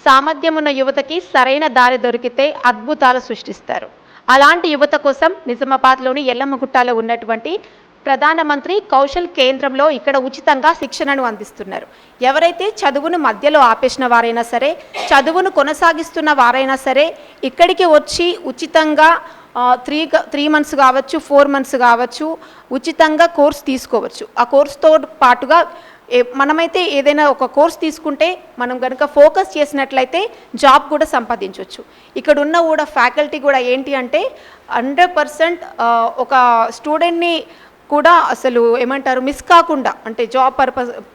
సామర్థ్యం ఉన్న యువతకి సరైన దారి దొరికితే అద్భుతాలు సృష్టిస్తారు. అలాంటి యువత కోసం నిజామాబాద్‌లోని యల్లమ్మగుట్టలో ఉన్నటువంటి ప్రధానమంత్రి కౌశల్ కేంద్రంలో ఇక్కడ ఉచితంగా శిక్షణను అందిస్తున్నారు. ఎవరైతే చదువును మధ్యలో ఆపేసిన వారైనా సరే, చదువును కొనసాగిస్తున్న వారైనా సరే, ఇక్కడికి వచ్చి ఉచితంగా 3 మంత్స్ కావచ్చు, 4 మంత్స్ కావచ్చు, ఉచితంగా కోర్స్ తీసుకోవచ్చు. ఆ కోర్స్‌తో పాటుగా మనమైతే ఏదైనా ఒక కోర్స్ తీసుకుంటే మనం కనుక ఫోకస్ చేసినట్లయితే జాబ్ కూడా సంపాదించవచ్చు. ఇక్కడ ఉన్న కూడా ఫ్యాకల్టీ కూడా ఏంటి అంటే 100% ఒక స్టూడెంట్ని కూడా అసలు ఏమంటారు మిస్ కాకుండా, అంటే జాబ్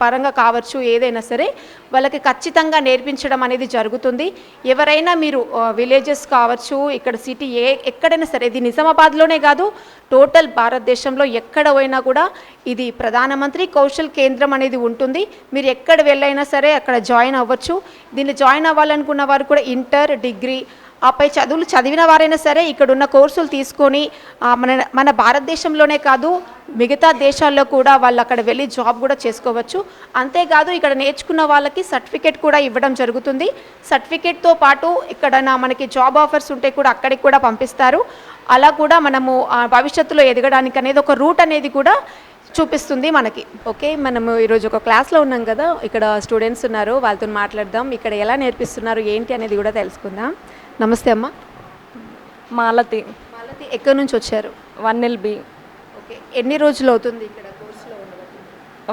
పరంగా కావచ్చు, ఏదైనా సరే వాళ్ళకి ఖచ్చితంగా నేర్పించడం అనేది జరుగుతుంది. ఎవరైనా మీరు విలేజెస్ కావచ్చు, ఇక్కడ సిటీ ఎక్కడైనా సరే, ఇది నిజామాబాద్లోనే కాదు, టోటల్ భారతదేశంలో ఎక్కడ పోయినా కూడా ఇది ప్రధానమంత్రి కౌశల్ కేంద్రం అనేది ఉంటుంది. మీరు ఎక్కడ వెళ్ళైనా సరే అక్కడ జాయిన్ అవ్వచ్చు. దీన్ని జాయిన్ అవ్వాలనుకున్న వారు కూడా ఇంటర్, డిగ్రీ, ఆపై చదువులు చదివిన వారైనా సరే ఇక్కడున్న కోర్సులు తీసుకొని మన భారతదేశంలోనే కాదు మిగతా దేశాల్లో కూడా వాళ్ళు అక్కడ వెళ్ళి జాబ్ కూడా చేసుకోవచ్చు. అంతేకాదు ఇక్కడ నేర్చుకున్న వాళ్ళకి సర్టిఫికేట్ కూడా ఇవ్వడం జరుగుతుంది. సర్టిఫికేట్తో పాటు ఇక్కడ మనకి జాబ్ ఆఫర్స్ ఉంటే కూడా అక్కడికి కూడా పంపిస్తారు. అలా కూడా మనము భవిష్యత్తులో ఎదగడానికి అనేది ఒక రూట్ అనేది కూడా చూపిస్తుంది మనకి. ఓకే, మనము ఈరోజు ఒక క్లాస్లో ఉన్నాం కదా, ఇక్కడ స్టూడెంట్స్ ఉన్నారు, వాళ్ళతో మాట్లాడదాం. ఇక్కడ ఎలా నేర్పిస్తున్నారు ఏంటి అనేది కూడా తెలుసుకుందాం. నమస్తే అమ్మ. మాలతి. మాలతి ఎక్కడి నుంచి వచ్చారు? 1LB. ఓకే, ఎన్ని రోజులు అవుతుంది ఇక్కడ కోర్సులో ఉండబట్టి?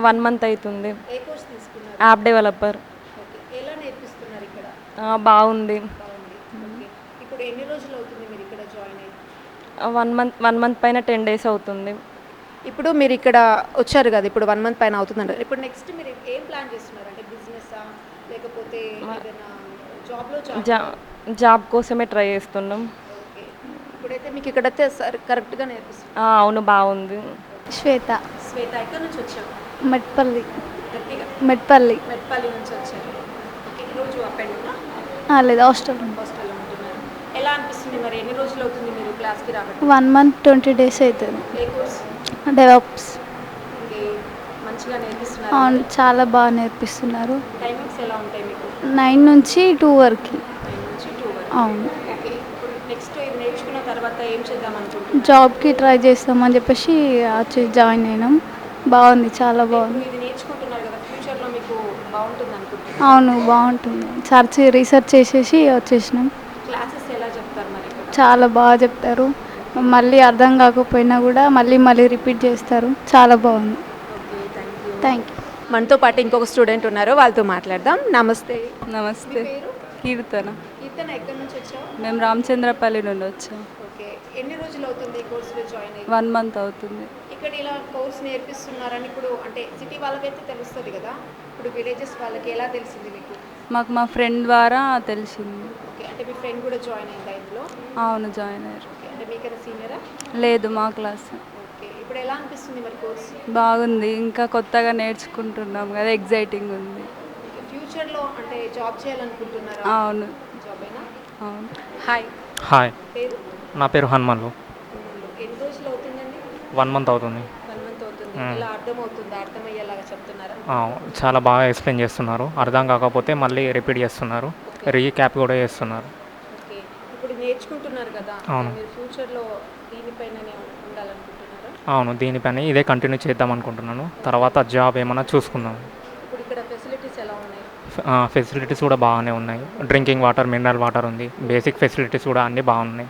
1 మంత్ అవుతుంది. ఏ కోర్స్ తీసుకున్నారు? App developer. ఓకే, ఎలా నేర్పిస్తున్నారు ఇక్కడ? బాగుంది. ఓకే, ఇప్పుడు ఎన్ని రోజులు అవుతుంది మీరు ఇక్కడ జాయిన్ అయ్యి? 1 మంత్ పైన 10 డేస్ అవుతుంది. ఇప్పుడు మీరు ఇక్కడ వచ్చారు కదా, ఇప్పుడు 1 మంత్ పైన అవుతుందంటారు. ఇప్పుడు నెక్స్ట్ మీరు ఏం ప్లాన్ చేస్తున్నారు? అంటే బిజినెస్సా లేకపోతే ఏదైనా జాబ్లో? జాబ్ కోసమే ట్రై చేస్తున్నాం. ఓకే, ఇప్పుడైతే మీకు ఇక్కడైతే కరెక్ట్గా నేర్పిస్తుంది. అవును, బాగుంది. శ్వేత. శ్వేత ఎక్కడి నుంచి వచ్చావు? మెట్పల్లి. గట్టిగా. మెట్పల్లి. మెట్పల్లి నుంచి వచ్చారు. ఓకే, ఈరోజు అప్ అండ్ డౌనా? లేదు, హాస్టల్. హాస్టల్లో ఉంటున్నారు. ఎలా అనిపిస్తుంది మరి? ఎన్ని రోజులు అవుతుంది మీరు క్లాస్కి రావడం? 1 మంత్ 20 డేస్ అవుతుంది. ఏ కోర్స్? డెవలప్స్. ఓకే, మంచిగా నేర్పిస్తున్నారు. అవును, చాలా బాగా నేర్పిస్తున్నారు. టైమింగ్స్ ఎలా ఉంటాయి మీకు? 9 నుంచి 2 వరకు. 9 నుంచి 2 వరకు. అవును. ఓకే, ఇప్పుడు నెక్స్ట్ ఇది నేర్చుకున్న తర్వాత ఏం చేద్దాం అనుకుంటున్నారు? జాబ్కి ట్రై చేస్తామని చెప్పేసి వచ్చి జాయిన్ అయినాం. బాగుంది, చాలా బాగుంది. ఇది నేర్చుకుంటున్నారు కదా, ఫ్యూచర్లో మీకు బాగుంటుంది అనుకుంటున్నారు? అవును, బాగుంటుంది. రీసెర్చ్ చేసేసి వచ్చేసినాం. క్లాసెస్ ఎలా చెప్తారు మరి ఇక్కడ? చాలా బాగా చెప్తారు. మళ్ళీ అర్థం కాకపోయినా కూడా మళ్ళీ రిపీట్ చేస్తారు. చాలా బాగుంది. Okay, thank you. మనతో పాటు ఇంకొక స్టూడెంట్ ఉన్నారు, వాళ్ళతో మాట్లాడదాం. నమస్తే. నమస్తే. పేరు? కీర్తన. ఇతను ఎక్కడి నుంచి వచ్చావు? మేము రామచంద్రపల్లి నుండి వచ్చాం. ఓకే, ఎన్ని రోజులు అవుతుంది ఈ కోర్సులో జాయిన్ అయ్యి? 1 మంత్ అవుతుంది. ఇక్కడ ఇలా కోర్స్ నేర్పిస్తున్నారని ఇప్పుడు అంటే సిటీ వాళ్ళకైతే తెలుస్తుంది కదా, ఇప్పుడు విలేజెస్ వాళ్ళకి ఎలా తెలిసింది మీకు? మాకు మా ఫ్రెండ్ ద్వారా తెలిసింది. ఓకే, అంటే మీ ఫ్రెండ్ కూడా జాయిన్ అయిందా ఇందులో? అవును, జాయిన్ అయ్యారు. ఓకే, అంటే మీకైనా సీనియరా? లేదు, మా క్లాస్. ఓకే, ఇప్పుడు ఎలా అనిపిస్తుంది మరి కోర్స్? బాగుంది, ఇంకా కొత్తగా నేర్చుకుంటున్నాం కదా, ఎగ్జైటింగ్ ఉంది. ఓకే, ఫ్యూచర్లో అంటే జాబ్ చేయాలనుకుంటున్నారా? అవును. జాబ్ అయినా? అవును. హాయ్. హాయ్, పేరు? నా పేరు హనుమన్లు. ఎన్ని రోజులు అవుతుందండి? 1 మంత్ అవుతుంది. 1 మంత్ అవుతుంది. ఇలా అర్థమవుతుందా? అర్థమయ్యేలాగా చెప్తున్నారా? చాలా బాగా ఎక్స్ప్లెయిన్ చేస్తున్నారు. అర్థం కాకపోతే మళ్ళీ రిపీట్ చేస్తున్నారు, రీక్యాప్ కూడా చేస్తున్నారు. ఓకే, ఇప్పుడు నేర్చుకుంటున్నారు కదా, అవును. మీరు ఫ్యూచర్లో దీనిపైననే ఉండాలనుకుంటున్నారా? అవును, దీనిపైన ఇదే కంటిన్యూ చేద్దాం అనుకుంటున్నాను. తర్వాత జాబ్ ఏమైనా చూసుకుందాం. ఇప్పుడు ఇక్కడ ఫెసిలిటీస్ ఎలా ఉన్నాయి? ఫెసిలిటీస్ కూడా బాగానే ఉన్నాయి. డ్రింకింగ్ వాటర్, మినరల్ వాటర్ ఉంది. బేసిక్ ఫెసిలిటీస్ కూడా అన్నీ బాగున్నాయి.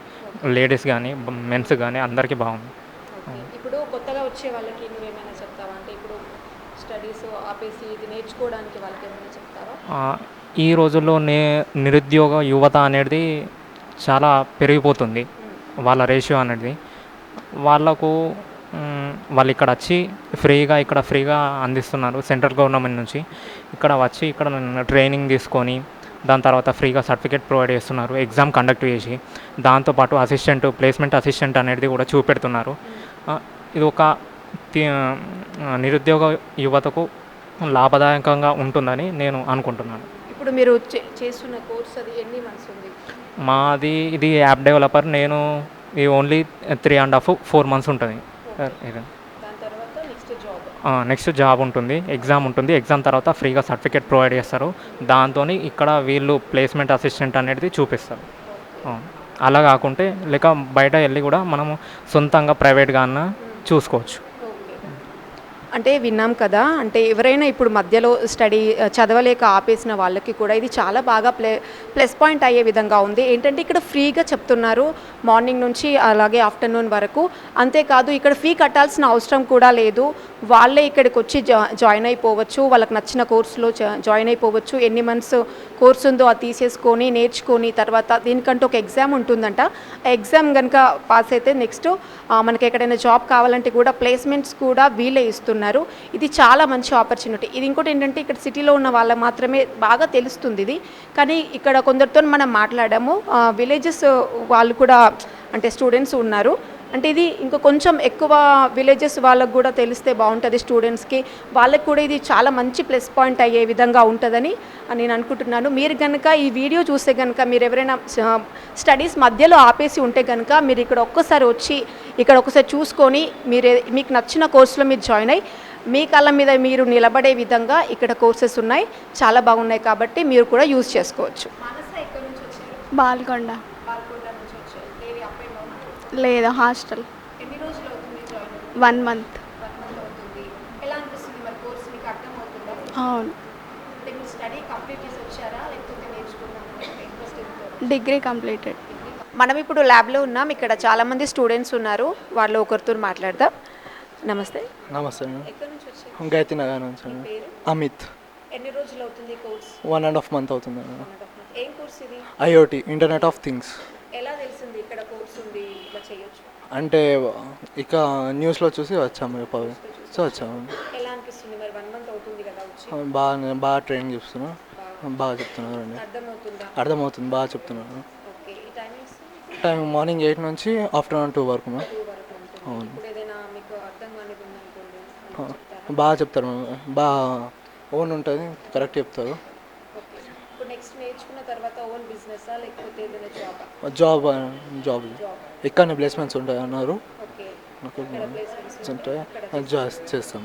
లేడీస్ కానీ మెన్స్ కానీ అందరికీ బాగుంది. ఓకే, ఇప్పుడు కొత్తగా వచ్చే వాళ్ళకి నువ్వేమైనా చెప్తావా? అంటే ఇప్పుడు స్టడీస్ ఆపేసి ఇది నేర్చుకోవడానికి వాళ్ళకి ఏమైనా చెప్తావా? ఈ రోజుల్లో నిరుద్యోగ యువత అనేది చాలా పెరిగిపోతుంది. వాళ్ళ రేషియో అనేది వాళ్ళకు వాళ్ళు ఇక్కడ వచ్చి ఫ్రీగా అందిస్తున్నారు సెంట్రల్ గవర్నమెంట్ నుంచి. ఇక్కడ వచ్చి ఇక్కడ ట్రైనింగ్ తీసుకొని దాని తర్వాత ఫ్రీగా సర్టిఫికేట్ ప్రొవైడ్ చేస్తున్నారు, ఎగ్జామ్ కండక్ట్ చేసి. దాంతోపాటు ప్లేస్మెంట్ అసిస్టెంట్ అనేది కూడా చూపెడుతున్నారు. ఇది ఒక నిరుద్యోగ యువతకు లాభదాయకంగా ఉంటుందని నేను అనుకుంటున్నాను. ఇప్పుడు మీరు చేస్తున్న కోర్స్ అది ఎన్ని మంత్స్ ఉంది? ఇది యాప్ డెవలపర్. ఇది ఓన్లీ 3.5 4 మంత్స్ ఉంటుంది. దాని తర్వాత నెక్స్ట్ నెక్స్ట్ జాబ్ ఉంటుంది, ఎగ్జామ్ ఉంటుంది, ఎగ్జామ్ తర్వాత ఫ్రీగా సర్టిఫికేట్ ప్రొవైడ్ చేస్తారు. దాంతో ఇక్కడ వీళ్ళు ప్లేస్మెంట్ అసిస్టెంట్ అనేది చూపిస్తారు. ఆ, అలా కాకుంటే లేక బయట వెళ్ళి కూడా మనము సొంతంగా ప్రైవేట్గా అన్న చూసుకోవచ్చు. అంటే విన్నాం కదా, అంటే ఎవరైనా ఇప్పుడు మధ్యలో స్టడీ చదవలేక ఆపేసిన వాళ్ళకి కూడా ఇది చాలా బాగా ప్లస్ పాయింట్ అయ్యే విధంగా ఉంది. ఏంటంటే ఇక్కడ ఫ్రీగా చెప్తున్నారు మార్నింగ్ నుంచి అలాగే ఆఫ్టర్నూన్ వరకు. అంతేకాదు ఇక్కడ ఫీ కట్టాల్సిన అవసరం కూడా లేదు. వాళ్ళే ఇక్కడికి వచ్చి జాయిన్ అయిపోవచ్చు, వాళ్ళకి నచ్చిన కోర్సులో జాయిన్ అయిపోవచ్చు. ఎన్ని మంత్స్ కోర్సు ఉందో అది తీసేసుకొని నేర్చుకొని తర్వాత దీనికంటే ఒక ఎగ్జామ్ ఉంటుందంట. ఆ ఎగ్జామ్ కనుక పాస్ అయితే నెక్స్ట్ మనకి ఎక్కడైనా జాబ్ కావాలంటే కూడా ప్లేస్మెంట్స్ కూడా వీళ్ళే ఇస్తున్నారు. ఇది చాలా మంచి ఆపర్చునిటీ. ఇది ఇంకోటి ఏంటంటే ఇక్కడ సిటీలో ఉన్న వాళ్ళకి మాత్రమే బాగా తెలుస్తుంది ఇది. కానీ ఇక్కడ కొందరితో మనం మాట్లాడాము, విలేజెస్ వాళ్ళు కూడా అంటే స్టూడెంట్స్ ఉన్నారు. అంటే ఇది ఇంకా కొంచెం ఎక్కువ విలేజెస్ వాళ్ళకు కూడా తెలిస్తే బాగుంటుంది స్టూడెంట్స్కి. వాళ్ళకి కూడా ఇది చాలా మంచి ప్లస్ పాయింట్ అయ్యే విధంగా ఉంటుందని నేను అనుకుంటున్నాను. మీరు కనుక ఈ వీడియో చూస్తే కనుక మీరు ఎవరైనా స్టడీస్ మధ్యలో ఆపేసి ఉంటే కనుక మీరు ఇక్కడ ఒక్కసారి వచ్చి ఇక్కడ ఒకసారి చూసుకొని మీకు నచ్చిన కోర్సులో మీరు జాయిన్ అయ్యి మీ కాళ్ళ మీద మీరు నిలబడే విధంగా ఇక్కడ కోర్సెస్ ఉన్నాయి, చాలా బాగున్నాయి. కాబట్టి మీరు కూడా యూజ్ చేసుకోవచ్చు. బాల్కొండ. లేదు, హాస్టల్. ఎన్ని రోజులు అవుతుంది జాయిన్? 1 month. 1 month అవుతుంది. ఎలా అనిపిస్తుంది మరి కోర్స్ మీకు అర్థమవుతుందా? అవును. అంటే మీరు స్టడీ కంప్లీట్ చేసి వచ్చారా లేకపోతే నేర్చుకున్నారా? Interest degree completed. మనం ఇప్పుడు ల్యాబ్లో ఉన్నాం. ఇక్కడ చాలామంది స్టూడెంట్స్ ఉన్నారు, వాళ్ళు ఒకరితో మాట్లాడదాం. నమస్తే. నమస్తే మేడం. ఎక్కడి నుంచి వచ్చారు? గాయత్రి నగర్ నుంచి మేడం. పేరు? అమిత్. ఎన్ని రోజులు అవుతుంది కోర్స్? 1.5 month అవుతుంది మేడం. ఏం కోర్స్ ఇది? IoT, internet of things. ఎలా తెలిసింది ఇక్కడ కోర్స్ ఉంది ఇలా చేయొచ్చు? అంటే ఇక న్యూస్లో చూసి వచ్చాము, సో వచ్చాము. ఎలా అనిపిస్తుంది మరి? 1 month అవుతుంది కదా వచ్చి. బాగా ట్రైనింగ్ చెప్తున్నారు, బాగా చెప్తున్నారు అండి. అర్థమవుతుందా? అర్థమవుతుంది, బాగా చెప్తున్నారు. ఓకే. ఈ టైమింగ్స్? టైం మార్నింగ్ 8 నుంచి ఆఫ్టర్నూన్ 2 వరకు మ్యామ్. 2 వరకు ఉంటుంది. అవును. ఇప్పుడు ఏదైనా మీకు అర్థం కానిది ఉందనుకోండి, బాగా చెప్తారు మ్యామ్, బాగా ఓన్ ఉంటుంది, కరెక్ట్ చెప్తారు. ఓకే. ఇప్పుడు నెక్స్ట్ నేర్చుకున్న తర్వాత ఓన్ బిజినెసా లేకపోతే ఏదైనా జాబా? జాబ్ ఎక్కడ ప్లేస్మెంట్స్ ఉంటాయి అన్నారు. ఓకే. నాకు ఇక్కడ ప్లేస్మెంట్స్ ఉంటాయి, చేస్తాం.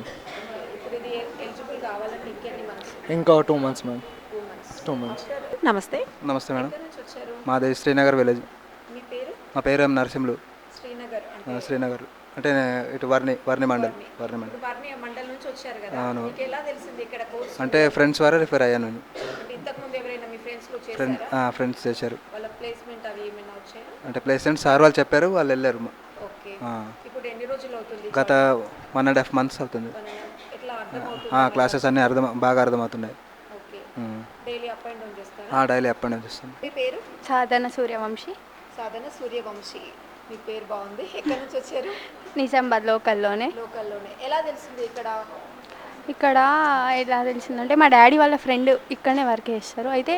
ఇప్పుడు ఇది ఎలిజిబుల్ కావాలంటే ఇంకెన్ని మంత్స్? ఇంకా 2 months మ్యామ్. 2 months. 2 months. నమస్తే. నమస్తే మేడం. ఎక్కడి నుంచి వచ్చారు? మాది శ్రీనగర్ విలేజ్. మీ పేరు? మా పేరు ఎం నరసింహులు. శ్రీనగర్ అంటే శ్రీనగర్ అంటే ఇటు వర్ణి మండల్. ఇప్పుడు వర్ణి మండల్ నుంచి వచ్చారు కదా, అవును. మీకు ఎలా తెలిసింది ఇక్కడ కోర్స్? అంటే ఫ్రెండ్స్ వారే రిఫర్ అయ్యాను నేను. అంటే ఇంతకు ముందు ఎవరైనా మీ ఫ్రెండ్స్ లో చేశారా? ఫ్రెండ్స్ చేశారు. వాళ్ళ ప్లేస్మెంట్ అవి ఏమైనా వచ్చాయా? అంటే ప్లేస్మెంట్ సార్ వాళ్ళు చెప్పారు, వాళ్ళు వెళ్ళారు. ఓకే. ఆ. ఇప్పుడు ఎన్ని రోజులు అవుతుంది? గత 1.5 months అవుతుంది. ఎట్లా అర్థమవుతుంది? క్లాసెస్ అన్నీ బాగా అర్థమవుతున్నాయి. Okay. Daily up and down చేస్తారా? డైలీ అప్ అండ్ డౌన్ చేస్తాను. మీ పేరు? సాధన సూర్యవంశీ. సాధన సూర్యవంశీ. మీ పేరు బాగుంది. ఎక్కడి నుంచి వచ్చారు? నిజామాబాద్ లోకల్లోనే. లోకల్లోనే. ఎలా తెలిసింది ఇక్కడ? ఇక్కడ ఎలా తెలిసిందంటే మా డాడీ వాళ్ళ ఫ్రెండ్ ఇక్కడనే వర్క్ చేస్తారు. అయితే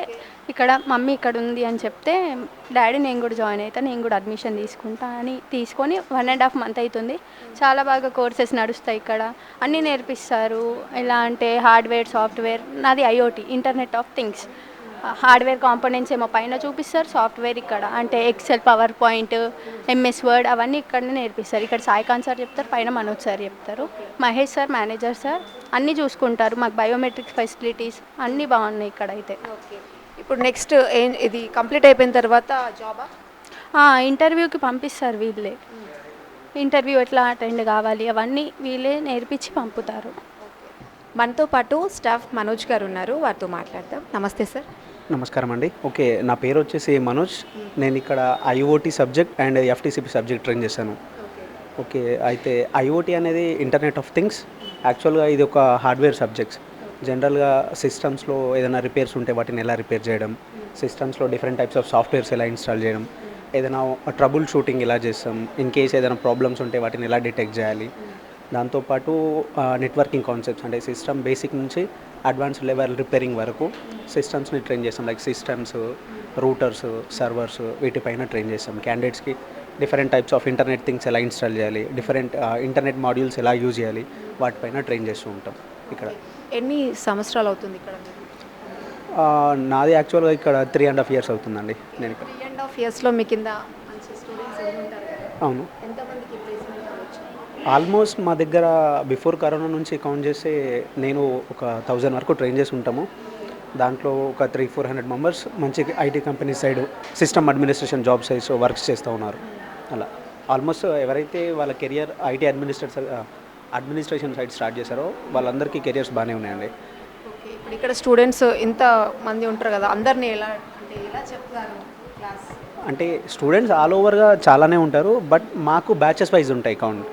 ఇక్కడ మమ్మీ ఇక్కడ ఉంది అని చెప్తే డాడీ నేను కూడా జాయిన్ అవుతాను, నేను కూడా అడ్మిషన్ తీసుకుంటా అని తీసుకొని 1.5 month అవుతుంది. చాలా బాగా కోర్సెస్ నడుస్తాయి ఇక్కడ, అన్నీ నేర్పిస్తారు. ఎలా అంటే హార్డ్వేర్, సాఫ్ట్వేర్. నాది IoT, internet of things. Hardware components ఏమో పైన చూపిస్తారు, సాఫ్ట్వేర్ ఇక్కడ అంటే Excel, PowerPoint, MS Word అవన్నీ ఇక్కడనే నేర్పిస్తారు. ఇక్కడ సాయికాంత్ సార్ చెప్తారు, పైన మనోజ్ సార్ చెప్తారు, మహేష్ సార్ మేనేజర్ సార్ అన్నీ చూసుకుంటారు. మాకు బయోమెట్రిక్ ఫెసిలిటీస్ అన్నీ బాగున్నాయి ఇక్కడ అయితే. ఓకే. ఇప్పుడు నెక్స్ట్ ఇది కంప్లీట్ అయిపోయిన తర్వాత జాబా? ఇంటర్వ్యూకి పంపిస్తారు వీళ్ళే. ఇంటర్వ్యూ ఎట్లా అటెండ్ కావాలి అవన్నీ వీళ్ళే నేర్పించి పంపుతారు. మనతో పాటు స్టాఫ్ మనోజ్ గారు ఉన్నారు, వారితో మాట్లాడదాం. నమస్తే సార్. నమస్కారం అండి. ఓకే, నా పేరు వచ్చేసి మనోజ్. నేను ఇక్కడ IoT subject and FTCP subject train చేశాను. ఓకే, అయితే IoT అనేది ఇంటర్నెట్ ఆఫ్ థింగ్స్. యాక్చువల్గా ఇది ఒక హార్డ్వేర్ సబ్జెక్ట్స్. జనరల్గా సిస్టమ్స్లో ఏదైనా రిపేర్స్ ఉంటే వాటిని ఎలా రిపేర్ చేయడం, సిస్టమ్స్లో డిఫరెంట్ టైప్స్ ఆఫ్ సాఫ్ట్వేర్స్ ఎలా ఇన్స్టాల్ చేయడం, ఏదైనా ట్రబుల్ షూటింగ్ ఎలా చేస్తాం, ఇన్ కేస్ ఏదైనా ప్రాబ్లమ్స్ ఉంటే వాటిని ఎలా డిటెక్ట్ చేయాలి, దాంతోపాటు నెట్వర్కింగ్ కాన్సెప్ట్స్ అంటే సిస్టమ్ బేసిక్ నుంచి అడ్వాన్స్ లెవెల్ రిపేరింగ్ వరకు సిస్టమ్స్ని ట్రైన్ చేస్తాం. లైక్ సిస్టమ్స్, రూటర్స్, సర్వర్స్ వీటిపైన ట్రైన్ చేస్తాం. క్యాండిడేట్స్కి different types of internet things ఎలా ఇన్స్టాల్ చేయాలి, డిఫరెంట్ ఇంటర్నెట్ మాడ్యూల్స్ ఎలా యూజ్ చేయాలి, వాటిపైన ట్రైన్ చేస్తూ ఉంటాం. ఇక్కడ ఎన్ని సంవత్సరాలు అవుతుంది ఇక్కడ? నాది యాక్చువల్గా ఇక్కడ 3.5 years అవుతుందండి. నేను ఇక్కడ 3.5 yearsలో మీ కింద మంచి స్టూడెంట్స్ ఉంటారు కదా? అవును. ఎంతమందికి ప్లేస్మెంట్ అవ్వచ్చు? ఆల్మోస్ట్ మా దగ్గర బిఫోర్ కరోనా నుంచి కౌంట్ చేస్తే నేను ఒక 1000 వరకు ట్రైన్ చేసి ఉంటాము. దాంట్లో ఒక 300-400 మెంబర్స్ మంచి IT company side system administration job sides works చేస్తూ ఉన్నారు. అలా ఆల్మోస్ట్ ఎవరైతే వాళ్ళ career IT administration side start చేశారో వాళ్ళందరికీ కెరియర్స్ బాగానే ఉన్నాయండి. ఓకే, ఇప్పుడు ఇక్కడ స్టూడెంట్స్ ఇంత మంది ఉంటారు కదా, అందరినీ ఎలా చెప్తారు క్లాస్? అంటే స్టూడెంట్స్ ఆల్ ఓవర్గా చాలానే ఉంటారు, బట్ మాకు బ్యాచెస్ వైజ్ ఉంటాయి కౌంట్.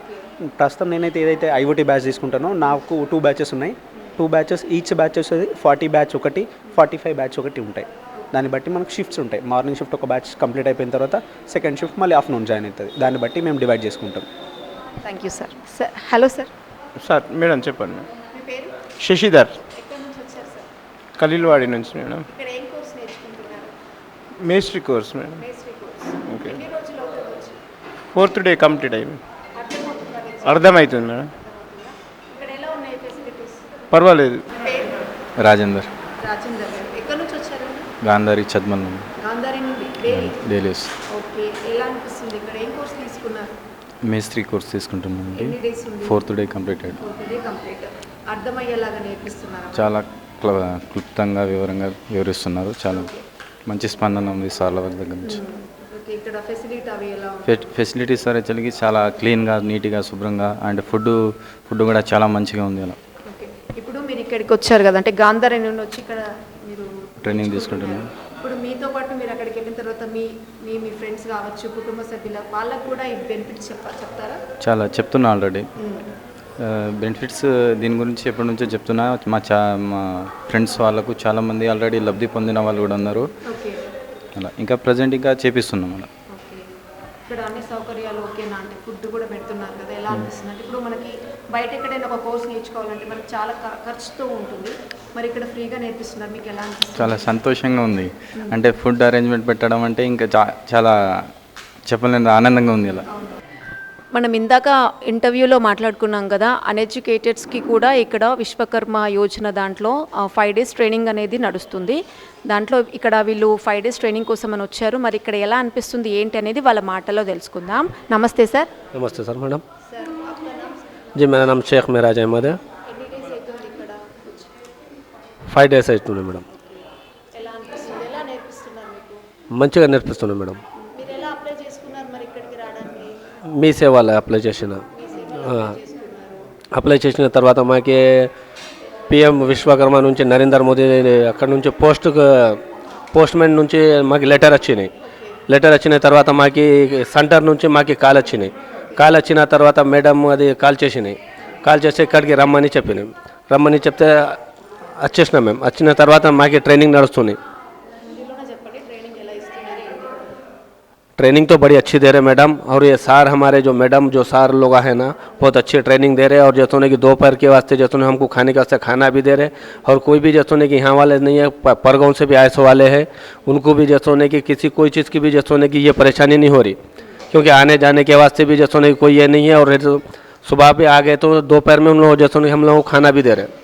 ప్రస్తుతం నేనైతే ఏదైతే ఐఓటీ బ్యాచ్ తీసుకుంటానో నాకు 2 బ్యాచెస్ ఉన్నాయి. 2 బ్యాచెస్, ఈచ్ బ్యాచ్ వచ్చేది 40 బ్యాచ్ ఒకటి, 45 బ్యాచ్ ఒకటి ఉంటాయి. దాన్ని బట్టి మనకు షిఫ్ట్స్ ఉంటాయి. మార్నింగ్ షిఫ్ట్ ఒక బ్యాచ్ కంప్లీట్ అయిపోయిన తర్వాత సెకండ్ షిఫ్ట్ మళ్ళీ ఆఫ్టర్నూన్ జాయిన్ అవుతుంది. దాన్ని బట్టి మేము డివైడ్ చేసుకుంటాం. Thank you sir. Sir hello sir, sir madam చెప్పండి. మీ పేరు? శశిధర్, ఎక్కడి నుంచి వచ్చారు సార్? ఖలీల్వాడి నుంచి మేడం. ఇక్కడ ఏం కోర్స్ నేర్చుకుంటున్నారు? మేస్ట్రీ కోర్స్ మేడం. మేస్ట్రీ కోర్స్. ఓకే, ఎన్ని రోజులు అవుతుంది వచ్చి? 4th డే కంప్లీట్ అయింది. అర్థమవుతుందా మీకు? అర్థమవుతుంది మేడం, ఇక్కడ ఎలా ఉన్నాయి ఫెసిలిటీస్? పర్వాలేదు. పేరు? రాజేందర్, రాజేందర్ గారు. ఎక్కడి నుంచి వచ్చారు? గాంధారి చద్మన్ నుండి, గాంధారి నుండి. డైలీ? డైలీస్ ఓకే, ఎలా అనిపిస్తుంది ఇక్కడ? ఏం కోర్స్ తీసుకున్నారు? మేస్త్రీ కోర్స్ తీసుకుంటున్నామండి. ఎన్ని డేస్ ఉంది? 4th day completed. 4th day complete. అర్థమయ్యేలాగా నేర్పిస్తున్నారు? చాలా క్లుప్తంగా వివరంగా వివరిస్తున్నారు. చాలా మంచి స్పందన ఉంది సార్ల దగ్గర నుంచి. ఓకే, ఇక్కడ ఫెసిలిటీ అవి ఎలా ఉంది? ఫెసిలిటీస్ సార్ యాక్చువల్గా చాలా క్లీన్గా, నీట్గా, శుభ్రంగా, అండ్ ఫుడ్ కూడా చాలా మంచిగా ఉంది. అలా ఓకే, ఇప్పుడు మీరు ఇక్కడికి వచ్చారు కదా, అంటే గాంధారి నుండి వచ్చి ఇక్కడ మీరు ట్రైనింగ్ తీసుకుంటున్నాం. ఇప్పుడు మీతో పాటు మీరు అక్కడికి వెళ్ళిన తర్వాత మీ ఫ్రెండ్స్ కావచ్చు, కుటుంబ సభ్యుల వాళ్ళకు కూడా ఈ బెనిఫిట్స్ చెప్తారా? చాలా చెప్తున్నా ఆల్రెడీ. బెనిఫిట్స్ దీని గురించి ఎప్పటి నుంచో చెప్తున్నా. మా ఫ్రెండ్స్ వాళ్ళకు చాలామంది ఆల్రెడీ లబ్ధి పొందిన వాళ్ళు కూడా ఉన్నారు. ఓకే, అలా ఇంకా ప్రజెంట్ ఇంకా చేపిస్తున్నాం అలా. ఓకే, ఇక్కడ అన్ని సౌకర్యాలు ఓకేనా? అంటే ఫుడ్ కూడా పెడుతున్నారు కదా, ఎలా అనిపిస్తుంది? అంటే ఇప్పుడు మనకి బయట ఎక్కడైనా ఒక కోర్స్ నేర్చుకోవాలంటే మనకి చాలా ఖర్చుతో ఉంటుంది, మరి ఇక్కడ ఫ్రీగా నేర్పిస్తున్నారు, మీకు ఎలా అనిపిస్తుంది? చాలా సంతోషంగా ఉంది. అంటే ఫుడ్ అరేంజ్మెంట్ పెట్టడం అంటే ఇంకా చాలా చెప్పలేని ఆనందంగా ఉంది అలా. మనం ఇందాక ఇంటర్వ్యూలో మాట్లాడుకున్నాం కదా, అన్ఎడ్యుకేటెడ్స్కి కూడా ఇక్కడ విశ్వకర్మ యోజన దాంట్లో 5 డేస్ ట్రైనింగ్ అనేది నడుస్తుంది. దాంట్లో ఇక్కడ వీళ్ళు 5 డేస్ ట్రైనింగ్ కోసం అని వచ్చారు. మరి ఇక్కడ ఎలా అనిపిస్తుంది ఏంటి అనేది వాళ్ళ మాటలో తెలుసుకుందాం. నమస్తే సార్. नमस्ते सर मैडम। जी मेरा नाम शेख मेराज अहमद है। 5 days అవుతుంది మేడం। మంచిగా నేర్పిస్తున్నారు మేడం। మీ సేవలో అప్లై చేసిన తర్వాత మాకి పిఎం విశ్వకర్మ నుంచి నరేంద్ర మోదీ అక్కడ నుంచి పోస్ట్మెన్ నుంచి మాకు లెటర్ వచ్చిన తర్వాత మాకి సెంటర్ నుంచి మాకి కాల్ వచ్చిన తర్వాత మేడం అది కాల్ చేసి ఇక్కడికి రమ్మని చెప్తే వచ్చేసినాం మేము। వచ్చిన తర్వాత మాకి ట్రైనింగ్ నడుస్తుంది। ट्रेनिंग तो बड़ी अच्छी दे रहे मैडम, और ये सार हमारे जो सार लोग हैं ना बहुत अच्छी ट्रेनिंग दे रहे हैं। और जैसे ने कि दोपहर के वास्ते जैसे हमको खाने के वास्ते खाना भी दे रहे, और कोई भी जैसे ने कि यहाँ वाले नहीं है, परगांव से भी आए वाले हैं, उनको भी जैसे ने कि कोई चीज़ की भी जैसे ने कि ये परेशानी नहीं हो रही, क्योंकि आने जाने के वास्ते भी जैसे ने कोई ये नहीं है। और सुबह भी आ गए तो दोपहर में उन लोग जैसे हम लोगों को खाना भी दे रहे।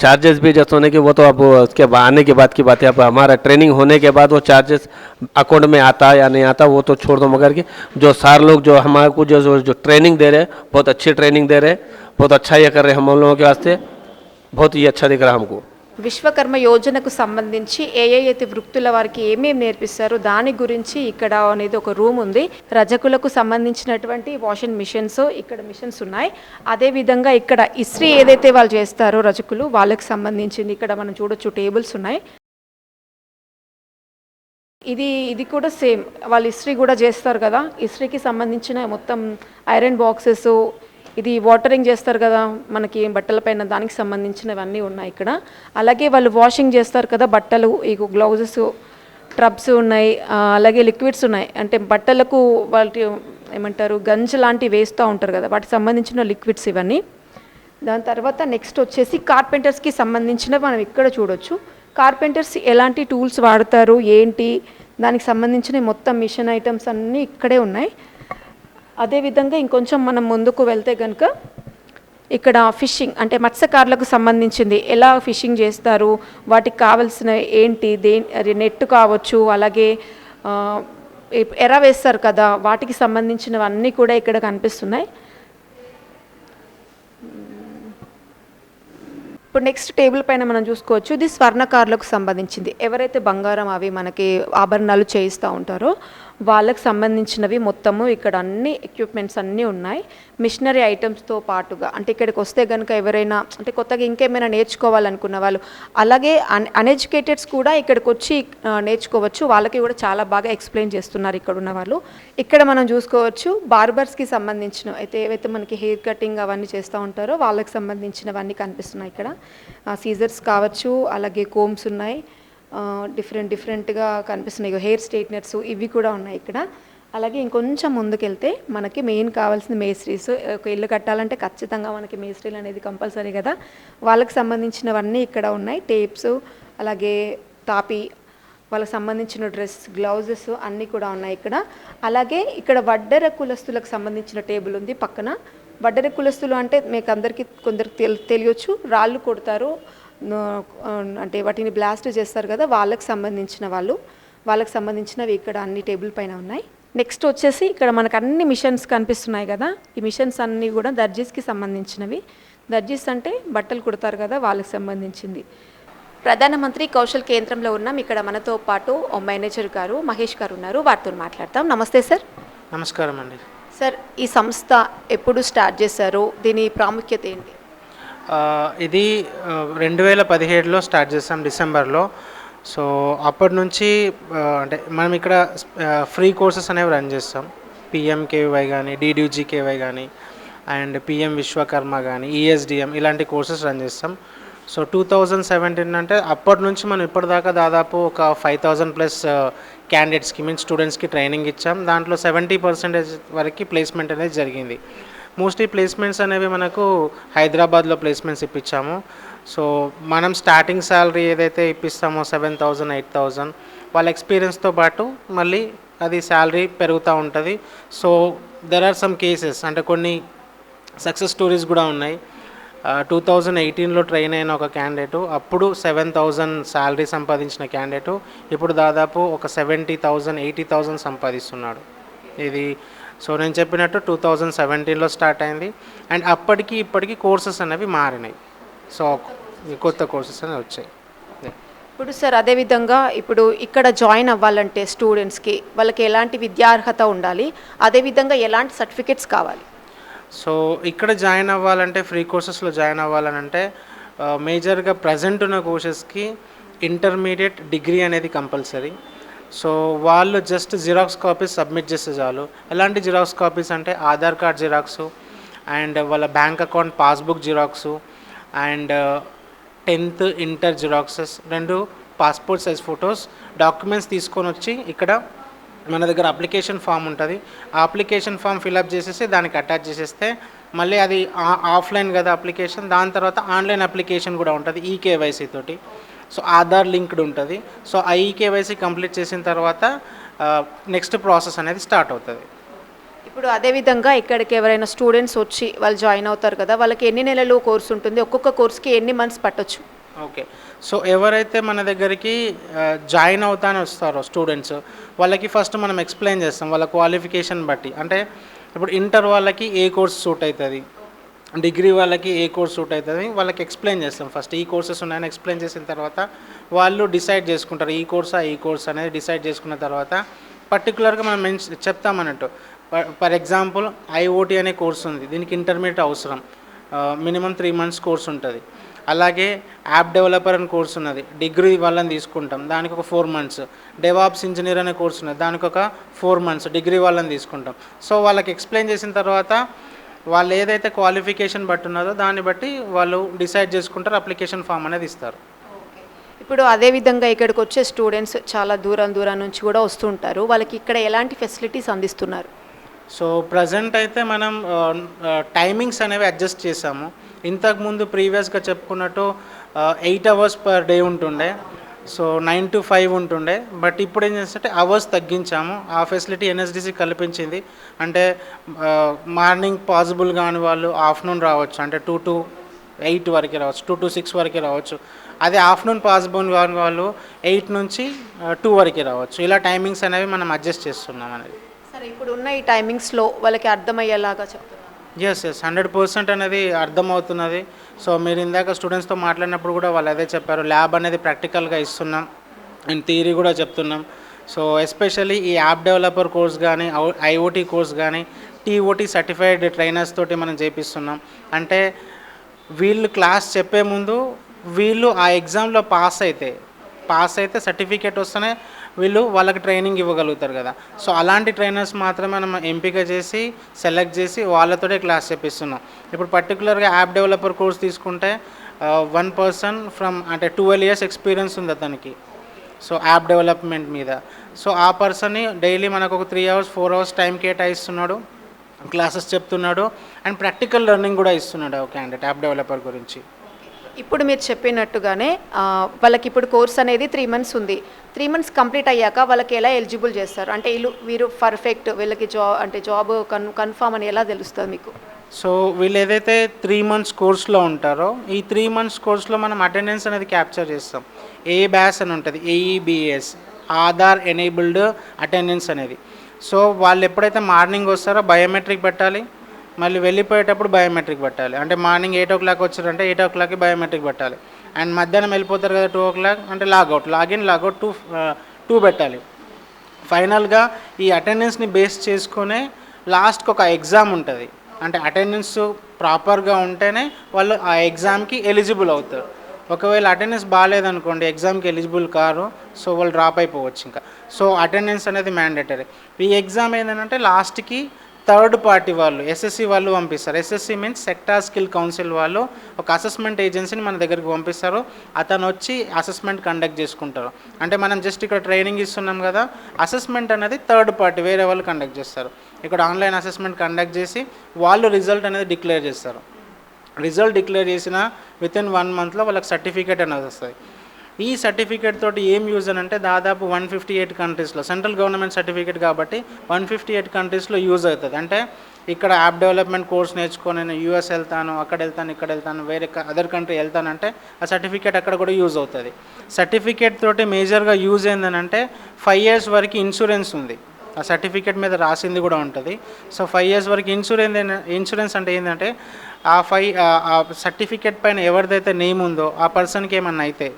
चार्जेस भी जैसे होने कि वो तो अब उसके आने के बाद की बात है। अब हमारा ट्रेनिंग होने के बाद वो चार्जेस अकाउंट में आता या नहीं आता वो तो छोड़ दो, मगर कि जो सार लोग जो हमारे को जो ट्रेनिंग दे रहे, बहुत अच्छी ट्रेनिंग दे रहे, बहुत अच्छा ये कर रहे हम लोगों के वास्ते, बहुत ही अच्छा दिख रहा हमको। విశ్వకర్మ యోజనకు సంబంధించి అయితే వృత్తుల వారికి ఏమేమి నేర్పిస్తారో దాని గురించి ఇక్కడ అనేది ఒక రూమ్ ఉంది। రజకులకు సంబంధించినటువంటి వాషింగ్ మిషన్స్ ఇక్కడ మిషన్స్ ఉన్నాయి। అదే విధంగా ఇక్కడ ఇస్త్రీ ఏదైతే వాళ్ళు చేస్తారో రజకులు వాళ్ళకి సంబంధించింది ఇక్కడ మనం చూడొచ్చు టేబుల్స్ ఉన్నాయి। ఇది కూడా సేమ్ వాళ్ళు ఇస్త్రీ కూడా చేస్తారు కదా, ఇస్త్రీకి సంబంధించిన మొత్తం ఐరన్ బాక్సెస్, ఇది వాటరింగ్ చేస్తారు కదా మనకి బట్టలపైన, దానికి సంబంధించినవన్నీ ఉన్నాయి ఇక్కడ। అలాగే వాళ్ళు వాషింగ్ చేస్తారు కదా బట్టలు, ఈ గ్లౌజెస్, ట్రబ్స్ ఉన్నాయి, అలాగే లిక్విడ్స్ ఉన్నాయి, అంటే బట్టలకు వాళ్ళకి ఏమంటారు గంజ్ లాంటివి వేస్తూ ఉంటారు కదా, వాటికి సంబంధించిన లిక్విడ్స్ ఇవన్నీ। దాని తర్వాత నెక్స్ట్ వచ్చేసి కార్పెంటర్స్కి సంబంధించిన మనం ఇక్కడ చూడొచ్చు। కార్పెంటర్స్ ఎలాంటి టూల్స్ వాడతారు ఏంటి దానికి సంబంధించిన మొత్తం మిషన్ ఐటమ్స్ అన్నీ ఇక్కడే ఉన్నాయి। అదేవిధంగా ఇంకొంచెం మనం ముందుకు వెళ్తే కనుక ఇక్కడ ఫిషింగ్ అంటే మత్స్యకారులకు సంబంధించింది ఎలా ఫిషింగ్ చేస్తారు, వాటికి కావాల్సిన ఏంటి, నెట్ కావచ్చు, అలాగే ఎర వేస్తారు కదా, వాటికి సంబంధించినవన్నీ కూడా ఇక్కడ కనిపిస్తున్నాయి. ఇప్పుడు నెక్స్ట్ టేబుల్ పైన మనం చూసుకోవచ్చు, ఇది స్వర్ణకారులకు సంబంధించింది. ఎవరైతే బంగారం అవి మనకి ఆభరణాలు చేయిస్తూ ఉంటారో వాళ్ళకి సంబంధించినవి మొత్తము ఇక్కడ అన్ని ఎక్విప్మెంట్స్ అన్నీ ఉన్నాయి. మిషనరీ ఐటమ్స్తో పాటుగా అంటే ఇక్కడికి వస్తే కనుక ఎవరైనా అంటే కొత్తగా ఇంకేమైనా నేర్చుకోవాలనుకున్న వాళ్ళు, అలాగే అన్ఎడ్యుకేటెడ్స్ కూడా ఇక్కడికి వచ్చి నేర్చుకోవచ్చు. వాళ్ళకి కూడా చాలా బాగా ఎక్స్ప్లెయిన్ చేస్తున్నారు ఇక్కడ ఉన్న వాళ్ళు. ఇక్కడ మనం చూసుకోవచ్చు బార్బర్స్కి సంబంధించిన అయితే ఏవైతే మనకి హెయిర్ కటింగ్ అవన్నీ చేస్తూ ఉంటారో వాళ్ళకి సంబంధించినవన్నీ కనిపిస్తున్నాయి. ఇక్కడ సీజర్స్ కావచ్చు, అలాగే కోమ్స్ ఉన్నాయి, డిఫరెంట్గా కనిపిస్తున్నాయి. హెయిర్ స్ట్రైట్నర్స్ ఇవి కూడా ఉన్నాయి ఇక్కడ. అలాగే ఇంకొంచెం ముందుకెళ్తే మనకి మెయిన్ కావాల్సిన మేస్త్రీస్. ఒక ఇల్లు కట్టాలంటే ఖచ్చితంగా మనకి మేస్త్రీలు అనేది కంపల్సరీ కదా, వాళ్ళకి సంబంధించినవన్నీ ఇక్కడ ఉన్నాయి. టేప్స్, అలాగే తాపి, వాళ్ళకి సంబంధించిన డ్రెస్, గ్లౌజెస్ అన్నీ కూడా ఉన్నాయి ఇక్కడ. అలాగే ఇక్కడ వడ్డెర కులస్తులకు సంబంధించిన టేబుల్ ఉంది పక్కన. వడ్డెర కులస్తులు అంటే మీకు అందరికీ కొందరికి తెలియచ్చు, రాళ్ళు కొడతారు అంటే వాటిని బ్లాస్ట్ చేస్తారు కదా, వాళ్ళకి సంబంధించినవి ఇక్కడ అన్ని టేబుల్ పైన ఉన్నాయి. నెక్స్ట్ వచ్చేసి ఇక్కడ మనకు అన్ని మిషన్స్ కనిపిస్తున్నాయి కదా, ఈ మిషన్స్ అన్నీ కూడా దర్జీస్కి సంబంధించినవి. దర్జీస్ అంటే బట్టలు కుడతారు కదా, వాళ్ళకి సంబంధించింది. ప్రధానమంత్రి కౌశల్ కేంద్రంలో ఉన్నాం. ఇక్కడ మనతో పాటు మేనేజర్ గారు మహేష్ గారు ఉన్నారు, వారితో మాట్లాడతాం. నమస్తే సార్. నమస్కారం అండి. సార్, ఈ సంస్థ ఎప్పుడు స్టార్ట్ చేశారు, దీని ప్రాముఖ్యత ఏంటి? ఇది 2017లో స్టార్ట్ చేస్తాం డిసెంబర్లో. సో అప్పటి నుంచి అంటే మనం ఇక్కడ ఫ్రీ కోర్సెస్ అనేవి రన్ చేస్తాం. పిఎంకేవై కానీ, DDUGKY కానీ, అండ్ పిఎం విశ్వకర్మ కానీ, ESDM ఇలాంటి కోర్సెస్ రన్ చేస్తాం. సో 2017 అంటే అప్పటి నుంచి మనం ఇప్పటిదాకా దాదాపు ఒక 5000+ క్యాండిడేట్స్కి స్టూడెంట్స్కి ట్రైనింగ్ ఇచ్చాం. దాంట్లో 70% వరకు ప్లేస్మెంట్ అనేది జరిగింది. మోస్ట్లీ ప్లేస్మెంట్స్ అనేవి మనకు హైదరాబాద్లో ప్లేస్మెంట్స్ ఇప్పించాము. సో మనం స్టార్టింగ్ శాలరీ ఏదైతే ఇప్పిస్తామో 7000, 8000 వాళ్ళ ఎక్స్పీరియన్స్తో పాటు మళ్ళీ అది శాలరీ పెరుగుతూ ఉంటుంది. So there are some cases అంటే కొన్ని సక్సెస్ స్టోరీస్ కూడా ఉన్నాయి. 2018లో ట్రైన్ అయిన ఒక క్యాండిడేటు అప్పుడు 7000 శాలరీ సంపాదించిన క్యాండిడేటు ఇప్పుడు దాదాపు ఒక 70,000, 80,000 సంపాదిస్తున్నాడు. ఇది సో నేను చెప్పినట్టు 2017లో స్టార్ట్ అయింది. అండ్ అప్పటికి ఇప్పటికి కోర్సెస్ అనేవి మారినాయి. సో కొత్త కోర్సెస్ అనేవి వచ్చాయి. ఇప్పుడు సార్ అదేవిధంగా ఇప్పుడు ఇక్కడ జాయిన్ అవ్వాలంటే స్టూడెంట్స్కి వాళ్ళకి ఎలాంటి విద్యార్హత ఉండాలి, అదేవిధంగా ఎలాంటి సర్టిఫికెట్స్ కావాలి? సో ఇక్కడ జాయిన్ అవ్వాలంటే ఫ్రీ కోర్సెస్లో జాయిన్ అవ్వాలనంటే మేజర్గా ప్రజెంట్ ఉన్న కోర్సెస్కి ఇంటర్మీడియట్ డిగ్రీ అనేది కంపల్సరీ. సో వాళ్ళు జస్ట్ జిరాక్స్ కాపీస్ సబ్మిట్ చేస్తే చాలు. ఎలాంటి జిరాక్స్ కాపీస్ అంటే ఆధార్ కార్డ్ జిరాక్సు, అండ్ వాళ్ళ bank account passbook xerox, and 10th inter xeroxes, 2 passport size photos, documents తీసుకొని వచ్చి ఇక్కడ మన దగ్గర అప్లికేషన్ ఫామ్ ఉంటుంది. ఆ అప్లికేషన్ ఫామ్ ఫిలప్ చేసేసి దానికి అటాచ్ చేసేస్తే మళ్ళీ అది ఆఫ్లైన్ కదా అప్లికేషన్, దాని తర్వాత ఆన్లైన్ అప్లికేషన్ కూడా ఉంటుంది ఈకేవైసీ తోటి. సో ఆధార్ లింక్డ్ ఉంటుంది. సో ఆ ఈకేవైసీ కంప్లీట్ చేసిన తర్వాత నెక్స్ట్ ప్రాసెస్ అనేది స్టార్ట్ అవుతుంది. ఇప్పుడు అదేవిధంగా ఇక్కడికి ఎవరైనా స్టూడెంట్స్ వచ్చి వాళ్ళు జాయిన్ అవుతారు కదా, వాళ్ళకి ఎన్ని నెలలు కోర్సు ఉంటుంది, ఒక్కొక్క కోర్స్కి ఎన్ని మంత్స్ పట్టొచ్చు? ఓకే, సో ఎవరైతే మన దగ్గరికి జాయిన్ అవుతానే వస్తారో స్టూడెంట్స్ వాళ్ళకి ఫస్ట్ మనం ఎక్స్ప్లెయిన్ చేస్తాం వాళ్ళ క్వాలిఫికేషన్ బట్టి. అంటే ఇప్పుడు ఇంటర్ వాళ్ళకి ఏ కోర్స్ సూట్ అవుతుంది, డిగ్రీ వాళ్ళకి ఏ కోర్స్ సూట్ అవుతుంది వాళ్ళకి ఎక్స్ప్లెయిన్ చేస్తాం. ఫస్ట్ ఈ కోర్సెస్ ఉన్నాయని ఎక్స్ప్లెయిన్ చేసిన తర్వాత వాళ్ళు డిసైడ్ చేసుకుంటారు ఈ కోర్స్ అనేది డిసైడ్ చేసుకున్న తర్వాత పర్టికులర్గా మనం చెప్తామన్నట్టు. ఫర్ ఎగ్జాంపుల్ IoT అనే కోర్స్ ఉంది, దీనికి ఇంటర్మీడియట్ అవసరం, మినిమం 3 months కోర్స్ ఉంటుంది. అలాగే యాప్ డెవలపర్ అనే కోర్స్ ఉన్నది, డిగ్రీ వాళ్ళని తీసుకుంటాం, దానికి ఒక 4 months. డెవాప్స్ ఇంజనీర్ అనే కోర్స్ ఉన్నది, దానికి ఒక 4 months డిగ్రీ వాళ్ళని తీసుకుంటాం. సో వాళ్ళకి ఎక్స్ప్లెయిన్ చేసిన తర్వాత వాళ్ళు ఏదైతే క్వాలిఫికేషన్ బట్టి ఉన్నదో దాన్ని బట్టి వాళ్ళు డిసైడ్ చేసుకుంటారు, అప్లికేషన్ ఫామ్ అనేది ఇస్తారు. ఇప్పుడు అదేవిధంగా ఇక్కడికి వచ్చే స్టూడెంట్స్ చాలా దూరం నుంచి కూడా వస్తుంటారు, వాళ్ళకి ఇక్కడ ఎలాంటి ఫెసిలిటీస్ అందిస్తున్నారు? సో ప్రజెంట్ అయితే మనం టైమింగ్స్ అనేవి అడ్జస్ట్ చేసాము. ఇంతకుముందు ప్రీవియస్గా చెప్పుకున్నట్టు 8 hours పర్ డే ఉంటుండే, సో 9 to 5 ఉంటుండే. బట్ ఇప్పుడు ఏం చేస్తే అవర్స్ తగ్గించాము. ఆ ఫెసిలిటీ NSDC కల్పించింది. అంటే మార్నింగ్ పాసిబుల్ కాని వాళ్ళు ఆఫ్టర్నూన్ రావచ్చు, అంటే 2 to 8 వరకే రావచ్చు, 2 to 6 వరకే రావచ్చు. అదే ఆఫ్టర్నూన్ పాసిబుల్ వాళ్ళు 8 నుంచి 2 వరకు రావచ్చు. ఇలా టైమింగ్స్ అనేవి మనం అడ్జస్ట్ చేస్తున్నాం అనేది. సరే, ఇప్పుడు ఉన్న ఈ టైమింగ్స్లో వాళ్ళకి అర్థమయ్యేలాగా చెప్తున్నారు. ఎస్ 100% అనేది అర్థమవుతున్నది. సో మీరు ఇందాక స్టూడెంట్స్తో మాట్లాడినప్పుడు కూడా వాళ్ళు అదే చెప్పారు, ల్యాబ్ అనేది ప్రాక్టికల్గా ఇస్తున్నాం అండ్ థియరీ కూడా చెప్తున్నాం. సో ఎస్పెషల్లీ ఈ యాప్ డెవలపర్ కోర్స్ కానీ ఐఓటీ కోర్స్ కానీ టీఓటీ సర్టిఫైడ్ ట్రైనర్స్ తోటి మనం చేపిస్తున్నాం. అంటే వీళ్ళు క్లాస్ చెప్పే ముందు వీళ్ళు ఆ ఎగ్జామ్లో పాస్ అయితే సర్టిఫికేట్ వస్తేనే వీళ్ళు వాళ్ళకి ట్రైనింగ్ ఇవ్వగలుగుతారు కదా. సో అలాంటి ట్రైనర్స్ మాత్రమే మనం ఎంపిక చేసి సెలెక్ట్ చేసి వాళ్ళతోనే క్లాస్ చెప్పిస్తున్నాం. ఇప్పుడు పర్టికులర్గా యాప్ డెవలపర్ కోర్స్ తీసుకుంటే 1 పర్సన్ ఫ్రమ్ అంటే 12 years ఎక్స్పీరియన్స్ ఉంది అతనికి సో యాప్ డెవలప్మెంట్ మీద. సో ఆ పర్సన్ని డైలీ మనకు ఒక 3 hours 4 hours టైం కేటాయిస్తున్నాడు, క్లాసెస్ చెప్తున్నాడు అండ్ ప్రాక్టికల్ లెర్నింగ్ కూడా ఇస్తున్నాడు ఒక క్యాండిడేట్ యాప్ డెవలపర్ గురించి. ఇప్పుడు మీరు చెప్పినట్టుగానే వాళ్ళకి ఇప్పుడు కోర్స్ అనేది 3 months ఉంది. 3 months కంప్లీట్ అయ్యాక వాళ్ళకి ఎలా ఎలిజిబుల్ చేస్తారు? అంటే వీరు పర్ఫెక్ట్, వీళ్ళకి జాబ్ కన్ఫామ్ అని ఎలా తెలుస్తుంది మీకు? సో వీళ్ళు ఏదైతే 3 months కోర్స్లో ఉంటారో ఈ 3 months కోర్స్లో మనం అటెండెన్స్ అనేది క్యాప్చర్ చేస్తాం. ఏ బ్యాస్ అని ఉంటుంది, AEBS ఆధార్ ఎనేబుల్డ్ అటెండెన్స్ అనేది. సో వాళ్ళు ఎప్పుడైతే మార్నింగ్ వస్తారో బయోమెట్రిక్ పెట్టాలి, మళ్ళీ వెళ్ళిపోయేటప్పుడు బయోమెట్రిక్ పెట్టాలి. అంటే మార్నింగ్ 8 o'clock వచ్చారంటే 8 o'clockకి బయోమెట్రిక్ పెట్టాలి. అండ్ మధ్యాహ్నం వెళ్ళిపోతారు కదా 2 o'clock అంటే లాగిన్ లాగౌట్ 2 పెట్టాలి. ఫైనల్గా ఈ అటెండెన్స్ని బేస్ చేసుకునే లాస్ట్కి ఒక ఎగ్జామ్ ఉంటుంది. అంటే అటెండెన్స్ ప్రాపర్గా ఉంటేనే వాళ్ళు ఆ ఎగ్జామ్కి ఎలిజిబుల్ అవుతారు. ఒకవేళ అటెండెన్స్ బాగాలేదనుకోండి ఎగ్జామ్కి ఎలిజిబుల్ కారు, సో వాళ్ళు డ్రాప్ అయిపోవచ్చు ఇంకా. సో అటెండెన్స్ అనేది మ్యాండేటరీ. ఈ ఎగ్జామ్ ఏంటంటే లాస్ట్కి థర్డ్ పార్టీ వాళ్ళు SSC వాళ్ళు పంపిస్తారు. SSC means sector skill council వాళ్ళు ఒక అసెస్మెంట్ ఏజెన్సీని మన దగ్గరికి పంపిస్తారు. అతను వచ్చి అసెస్మెంట్ కండక్ట్ చేసుకుంటారు. అంటే మనం జస్ట్ ఇక్కడ ట్రైనింగ్ ఇస్తున్నాం కదా, అసెస్మెంట్ అనేది థర్డ్ పార్టీ వేరే వాళ్ళు కండక్ట్ చేస్తారు. ఇక్కడ ఆన్లైన్ అసెస్మెంట్ కండక్ట్ చేసి వాళ్ళు రిజల్ట్ అనేది డిక్లేర్ చేస్తారు. రిజల్ట్ డిక్లేర్ చేసిన వితిన్ 1 monthలో వాళ్ళకి సర్టిఫికేట్ అనేది వస్తుంది. ఈ సర్టిఫికేట్ తోటి ఏం యూజ్ అని అంటే దాదాపు 158 కంట్రీస్లో సెంట్రల్ గవర్నమెంట్ సర్టిఫికేట్ కాబట్టి 158 కంట్రీస్లో యూజ్ అవుతుంది. అంటే ఇక్కడ యాప్ డెవలప్మెంట్ కోర్స్ నేర్చుకొని నేను US వెళ్తాను, అక్కడ వెళ్తాను, ఇక్కడ వెళ్తాను, వేరే అదర్ కంట్రీ వెళ్తానంటే ఆ సర్టిఫికేట్ అక్కడ కూడా యూజ్ అవుతుంది. సర్టిఫికేట్ తోటి మేజర్గా యూజ్ ఏంటంటే 5 years వరకు ఇన్సూరెన్స్ ఉంది. ఆ సర్టిఫికేట్ మీద రాసింది కూడా ఉంటుంది. సో 5 years వరకు ఇన్సూరెన్స్ అంటే ఏంటంటే ఆ సర్టిఫికేట్ పైన ఎవరిదైతే నేమ్ ఉందో ఆ పర్సన్కి ఏమన్నా అయితే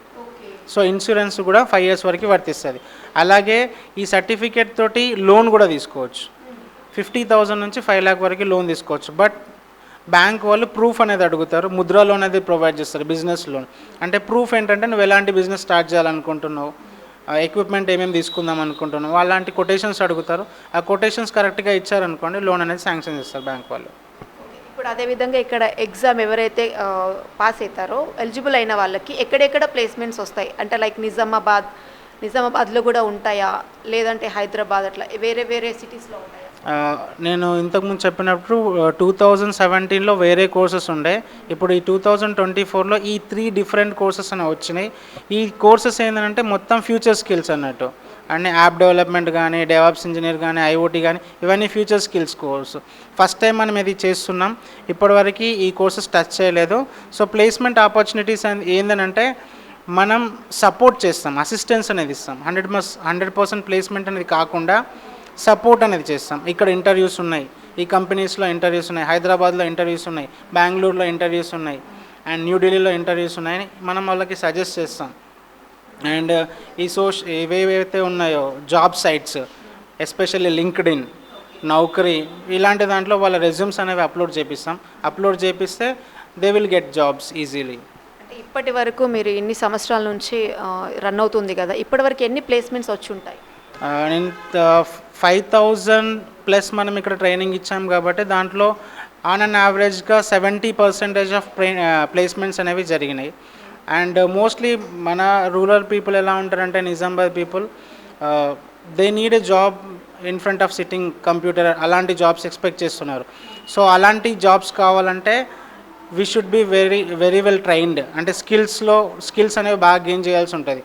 సో ఇన్సూరెన్స్ కూడా 5 years వరకు వర్తిస్తుంది. అలాగే ఈ సర్టిఫికేట్ తోటి లోన్ కూడా తీసుకోవచ్చు. 50,000 నుంచి 5 lakh వరకు లోన్ తీసుకోవచ్చు. బట్ బ్యాంక్ వాళ్ళు ప్రూఫ్ అనేది అడుగుతారు. ముద్రా లోన్ అనేది ప్రొవైడ్ చేస్తారు, బిజినెస్ లోన్. అంటే ప్రూఫ్ ఏంటంటే నువ్వు ఎలాంటి బిజినెస్ స్టార్ట్ చేయాలనుకుంటున్నావు, ఎక్విప్మెంట్ ఏమేమి తీసుకుందాం అనుకుంటున్నావు, అలాంటి కొటేషన్స్ అడుగుతారు. ఆ కొటేషన్స్ కరెక్ట్గా ఇచ్చారనుకోండి లోన్ అనేది శాంక్షన్ చేస్తారు బ్యాంక్ వాళ్ళు. ఇప్పుడు అదేవిధంగా ఇక్కడ ఎగ్జామ్ ఎవరైతే పాస్ అవుతారో ఎలిజిబుల్ అయిన వాళ్ళకి ఎక్కడెక్కడ ప్లేస్మెంట్స్ వస్తాయి? అంటే లైక్ నిజామాబాద్లో కూడా ఉంటాయా, లేదంటే హైదరాబాద్, అట్లా వేరే వేరే సిటీస్లో ఉంటాయా? నేను ఇంతకుముందు చెప్పినప్పుడు 2017లో వేరే కోర్సెస్ ఉండే. ఇప్పుడు ఈ 2024లో ఈ 3 different కోర్సెస్ అనేవి వచ్చినాయి. ఈ కోర్సెస్ ఏంటంటే మొత్తం ఫ్యూచర్ స్కిల్స్ అన్నట్టు. అండ్ యాప్ డెవలప్మెంట్ కానీ, డెవాప్స్ ఇంజనీర్ కానీ, IoT కానీ ఇవన్నీ future skills course. First time మనం ఇది చేస్తున్నాం. ఇప్పటివరకు ఈ కోర్సెస్ టచ్ చేయలేదు. సో ప్లేస్మెంట్ ఆపర్చునిటీస్ ఏంటంటే మనం సపోర్ట్ చేస్తాం, అసిస్టెన్స్ అనేది ఇస్తాం. 100% ప్లేస్మెంట్ అనేది కాకుండా సపోర్ట్ అనేది చేస్తాం. ఇక్కడ ఇంటర్వ్యూస్ ఉన్నాయి, ఈ కంపెనీస్లో ఇంటర్వ్యూస్ ఉన్నాయి, హైదరాబాద్లో ఇంటర్వ్యూస్ ఉన్నాయి, బెంగళూరులో ఇంటర్వ్యూస్ ఉన్నాయి అండ్ న్యూఢిల్లీలో ఇంటర్వ్యూస్ ఉన్నాయని మనం వాళ్ళకి సజెస్ట్ చేస్తాం. అండ్ ఏవేవైతే ఉన్నాయో జాబ్ సైట్స్, ఎస్పెషల్లీ లింక్డ్ఇన్, నౌకరీ, ఇలాంటి దాంట్లో వాళ్ళ రెజ్యూమ్స్ అనేవి అప్లోడ్ చేపిస్తే they will get jobs easily. అంటే ఇప్పటి వరకు మీరు ఇన్ని సంవత్సరాల నుంచి రన్ అవుతుంది కదా, ఇప్పటి వరకు ఎన్ని ప్లేస్మెంట్స్ వచ్చి ఉంటాయి? నేను 5,000+ మనం ఇక్కడ ట్రైనింగ్ ఇచ్చాం కాబట్టి దాంట్లో ఆన్ అన్ యావరేజ్గా 70% ఆఫ్ ప్లేస్మెంట్స్ అనేవి జరిగినాయి. అండ్ మోస్ట్లీ మన రూరల్ పీపుల్ ఎలా ఉంటారంటే Nizamabad people they need a job in front of sitting computer, అలాంటి జాబ్స్ ఎక్స్పెక్ట్ చేస్తున్నారు. సో అలాంటి జాబ్స్ కావాలంటే we should be very well trained. అంటే స్కిల్స్ అనేవి బాగా గెయిన్ చేయాల్సి ఉంటుంది.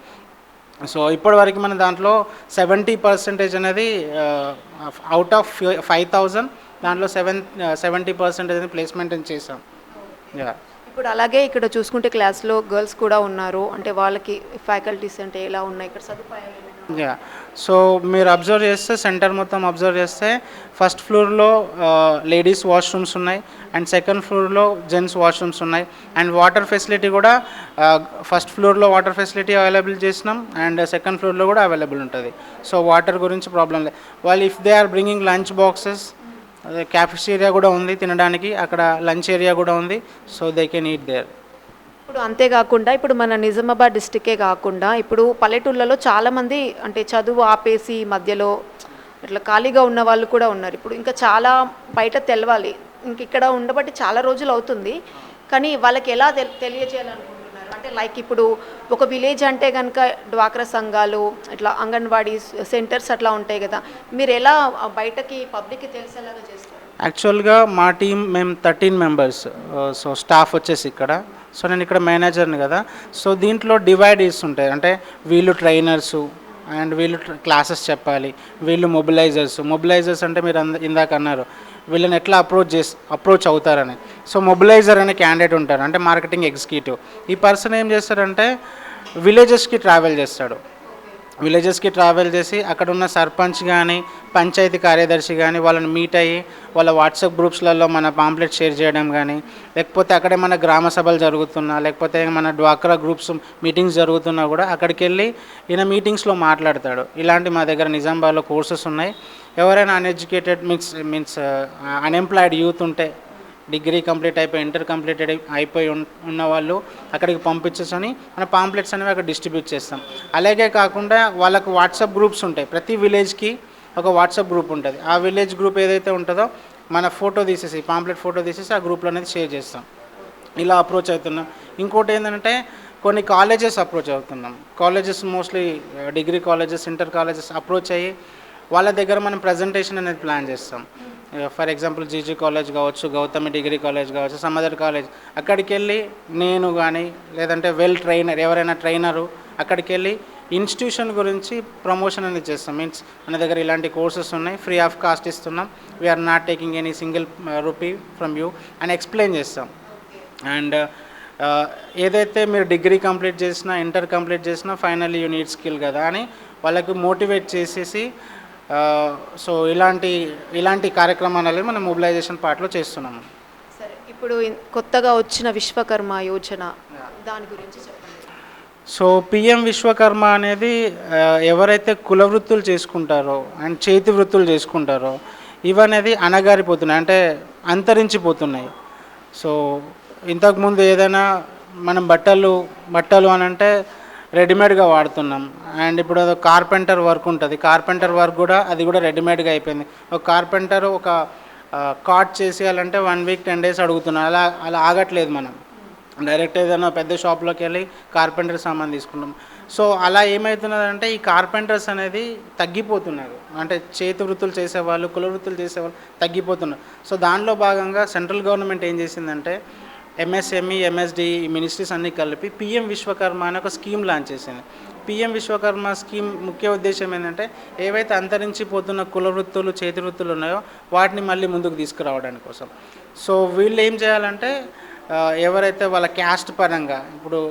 సో ఇప్పటివరకు మన దాంట్లో 70% అనేది అవుట్ ఆఫ్ 5,000 దాంట్లో 70% అనేది ప్లేస్మెంట్ చేసాం. ఇప్పుడు అలాగే ఇక్కడ చూసుకుంటే క్లాస్లో గర్ల్స్ కూడా ఉన్నారు, అంటే వాళ్ళకి ఫ్యాకల్టీస్ అంటే ఎలా ఉన్నాయి ఇక్కడ సదుపాయాలు ఏమైనా? యా, సో మీరు అబ్జర్వ్ చేస్తే సెంటర్ మొత్తం అబ్జర్వ్ చేస్తే ఫస్ట్ ఫ్లోర్లో లేడీస్ వాష్రూమ్స్ ఉన్నాయి అండ్ సెకండ్ ఫ్లోర్లో జెంట్స్ వాష్రూమ్స్ ఉన్నాయి అండ్ వాటర్ ఫెసిలిటీ కూడా ఫస్ట్ ఫ్లోర్లో వాటర్ ఫెసిలిటీ అవైలబుల్ చేసినాం అండ్ సెకండ్ ఫ్లోర్లో కూడా అవైలబుల్ ఉంటుంది. సో వాటర్ గురించి ప్రాబ్లం లేదు. వాళ్ళు if they are bringing lunch boxes, అదే క్యాఫెటేరియా కూడా ఉంది తినడానికి, అక్కడ లంచ్ ఏరియా కూడా ఉంది. So they can eat there. ఇప్పుడు అంతేకాకుండా ఇప్పుడు మన నిజామాబాద్ డిస్టికే కాకుండా ఇప్పుడు పల్లెటూళ్ళలో చాలామంది అంటే చదువు ఆపేసి మధ్యలో ఇట్లా ఖాళీగా ఉన్న వాళ్ళు కూడా ఉన్నారు. ఇప్పుడు ఇంకా చాలా బయట తెలవాలి, ఇంక ఇక్కడ ఉండబట్టి చాలా రోజులు అవుతుంది, కానీ వాళ్ళకి ఎలా తెలియజేయాలనుకుంటున్నారు? అంటే లైక్ ఇప్పుడు ఒక విలేజ్ అంటే కనుక డ్వాక్రా సంఘాలు ఇట్లా అంగన్వాడీ సెంటర్స్ అట్లా ఉంటాయి కదా, మీరు ఎలా బయటకి పబ్లిక్కి తెలిసేలాగా చేస్తారు? యాక్చువల్గా మా టీం మేము 13 మెంబర్స్. సో స్టాఫ్ వచ్చేసి ఇక్కడ, సో నేను ఇక్కడ మేనేజర్ని కదా. సో దీంట్లో డివైడ్ ఉంటాయి, అంటే వీళ్ళు ట్రైనర్సు అండ్ వీళ్ళు క్లాసెస్ చెప్పాలి, వీళ్ళు మొబిలైజర్స్ అంటే మీరు ఇందాక అన్నారు వీళ్ళని ఎట్లా అప్రోచ్ అవుతారని. సో మొబిలైజర్ అనే క్యాండిడేట్ ఉంటారు, అంటే మార్కెటింగ్ ఎగ్జిక్యూటివ్. ఈ పర్సన్ ఏం చేస్తారంటే విలేజెస్కి ట్రావెల్ చేస్తాడు. విలేజెస్కి ట్రావెల్ చేసి అక్కడ ఉన్న సర్పంచ్ కానీ పంచాయతీ కార్యదర్శి కానీ వాళ్ళని మీట్ అయ్యి వాళ్ళ వాట్సాప్ గ్రూప్స్లలో మన పాంప్లెట్ షేర్ చేయడం కానీ, లేకపోతే అక్కడే మన గ్రామ సభలు జరుగుతున్నా, లేకపోతే మన డ్వాక్రా గ్రూప్స్ మీటింగ్స్ జరుగుతున్నా కూడా అక్కడికి వెళ్ళి ఈయన మీటింగ్స్లో మాట్లాడతాడు. ఇలాంటి మా దగ్గర నిజామాబాద్లో కోర్సెస్ ఉన్నాయి. ఎవరైనా అన్ఎడ్యుకేటెడ్ మీన్స్ అన్ఎంప్లాయిడ్ యూత్ ఉంటే, డిగ్రీ కంప్లీట్ అయిపోయి ఇంటర్ కంప్లీటెడ్ అయిపోయి ఉన్న వాళ్ళు అక్కడికి పంపించేసని మన పాంప్లెట్స్ అనేవి అక్కడ డిస్ట్రిబ్యూట్ చేస్తాం. అలాగే కాకుండా వాళ్ళకు వాట్సాప్ గ్రూప్స్ ఉంటాయి. ప్రతి విలేజ్కి ఒక వాట్సాప్ గ్రూప్ ఉంటుంది. ఆ విలేజ్ గ్రూప్ ఏదైతే ఉంటుందో మన ఫోటో తీసేసి పాంప్లెట్ ఫోటో తీసేసి ఆ గ్రూప్లో అనేది షేర్ చేస్తాం. ఇలా అప్రోచ్ అవుతున్నాం. ఇంకోటి ఏంటంటే కొన్ని కాలేజెస్ అప్రోచ్ అవుతున్నాం. Colleges mostly degree colleges, inter colleges approach అయ్యి వాళ్ళ దగ్గర మనం ప్రజెంటేషన్ అనేది ప్లాన్ చేస్తాం. ఫర్ ఎగ్జాంపుల్ జీజీ కాలేజ్ కావచ్చు, గౌతమి డిగ్రీ కాలేజ్ కావచ్చు, సమ్ అదర్ కాలేజ్. అక్కడికి వెళ్ళి నేను కానీ లేదంటే ఎవరైనా ట్రైనరు అక్కడికి వెళ్ళి ఇన్స్టిట్యూషన్ గురించి ప్రమోషన్ అనేది చేస్తాం. మీన్స్ మన దగ్గర ఇలాంటి కోర్సెస్ ఉన్నాయి, ఫ్రీ ఆఫ్ కాస్ట్ ఇస్తున్నాం, we're not taking any single rupee from you అని ఎక్స్ప్లెయిన్ చేస్తాం. అండ్ ఏదైతే మీరు డిగ్రీ కంప్లీట్ చేసినా, ఇంటర్ కంప్లీట్ చేసినా ఫైనల్ యూ నీడ్ స్కిల్ కదా అని వాళ్ళకి మోటివేట్ చేసేసి సో ఇలాంటి కార్యక్రమాలు మనం మొబిలైజేషన్ పార్ట్లో చేస్తున్నాము. సరే, ఇప్పుడు కొత్తగా వచ్చిన విశ్వకర్మ యోజన దాని గురించి చెప్పండి. సో పిఎం విశ్వకర్మ అనేది ఎవరైతే కుల వృత్తులు చేసుకుంటారో అండ్ చేతి వృత్తులు చేసుకుంటారో ఇవనేది అణగారిపోతున్నాయి, అంటే అంతరించిపోతున్నాయి. సో ఇంతకుముందు ఏదైనా మనం బట్టలు అని అంటే రెడీమేడ్గా వాడుతున్నాం. అండ్ ఇప్పుడు అది కార్పెంటర్ వర్క్ ఉంటుంది, కార్పెంటర్ వర్క్ కూడా అది కూడా రెడీమేడ్గా అయిపోయింది. ఒక కార్పెంటర్ ఒక కాట్ చేసేయాలంటే 1 వీక్ 10 డేస్ అడుగుతున్నాం. అలా ఆగట్లేదు. మనం డైరెక్ట్ ఏదైనా పెద్ద షాప్లోకి వెళ్ళి కార్పెంటర్ సామాన్ తీసుకుంటాం. సో అలా ఏమవుతున్నదంటే ఈ కార్పెంటర్స్ అనేది తగ్గిపోతున్నారు, అంటే చేతి వృత్తులు చేసేవాళ్ళు, కుల వృత్తులు చేసేవాళ్ళు తగ్గిపోతున్నారు. సో దానిలో భాగంగా సెంట్రల్ గవర్నమెంట్ ఏం చేసిందంటే ఎంఎస్ఎంఈ, ఎంఎస్డి మినిస్ట్రీస్ అన్నీ కలిపి పిఎం విశ్వకర్మ అనే ఒక స్కీమ్ లాంచ్ చేసింది. పిఎం విశ్వకర్మ స్కీమ్ ముఖ్య ఉద్దేశం ఏంటంటే ఏవైతే అంతరించిపోతున్న కుల వృత్తులు, చేతి వృత్తులు ఉన్నాయో వాటిని మళ్ళీ ముందుకు తీసుకురావడానికి కోసం. సో వీళ్ళు ఏం చేయాలంటే ఎవరైతే వాళ్ళ క్యాస్ట్ పరంగా, ఇప్పుడు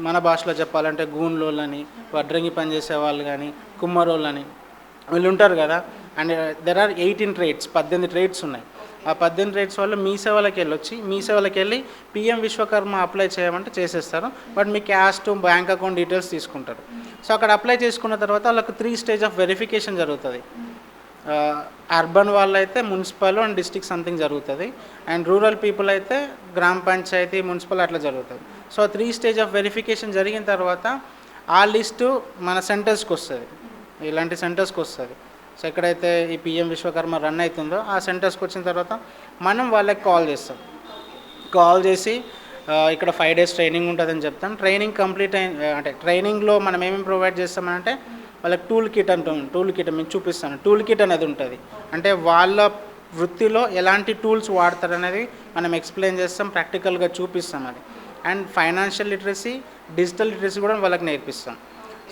మన భాషలో చెప్పాలంటే గూన్లోళ్ళని, వడ్రంగి పనిచేసే వాళ్ళు కానీ, కుమ్మరోళ్ళని వీళ్ళు ఉంటారు కదా. And there are 18 trades, 18 trades ఉన్నాయి. ఆ 18 ట్రేడ్స్ వాళ్ళు మీ సేవలకి వెళ్ళి పిఎం విశ్వకర్మ అప్లై చేయమంటే చేసేస్తారు. But me caste, bank account details తీసుకుంటారు. సో అక్కడ అప్లై చేసుకున్న తర్వాత వాళ్ళకు 3 స్టేజ్ ఆఫ్ వెరిఫికేషన్ జరుగుతుంది. అర్బన్ వాళ్ళు అయితే మున్సిపల్ అండ్ డిస్ట్రిక్ట్ సంథింగ్ జరుగుతుంది, అండ్ రూరల్ పీపుల్ అయితే గ్రామ పంచాయతీ, మున్సిపల్ అట్లా జరుగుతుంది. సో 3 స్టేజ్ ఆఫ్ వెరిఫికేషన్ జరిగిన తర్వాత ఆ లిస్టు మన సెంటర్స్కి వస్తుంది, ఇలాంటి సెంటర్స్కి వస్తుంది. సో ఎక్కడైతే ఈ పిఎం విశ్వకర్మ రన్ అవుతుందో ఆ సెంటర్స్కి వచ్చిన తర్వాత మనం వాళ్ళకి కాల్ చేసి ఇక్కడ 5 days ట్రైనింగ్ ఉంటుందని చెప్తాం. ట్రైనింగ్ కంప్లీట్ అంటే ట్రైనింగ్లో మనం ఏమేమి ప్రొవైడ్ చేస్తామంటే వాళ్ళకి టూల్ కిట్ మీకు చూపిస్తాను. టూల్ కిట్ అనేది ఉంటుంది, అంటే వాళ్ళ వృత్తిలో ఎలాంటి టూల్స్ వాడతారు అనేది మనం ఎక్స్ప్లెయిన్ చేస్తాం, ప్రాక్టికల్గా చూపిస్తాం అది. And financial literacy, digital literacy కూడా వాళ్ళకి నేర్పిస్తాం.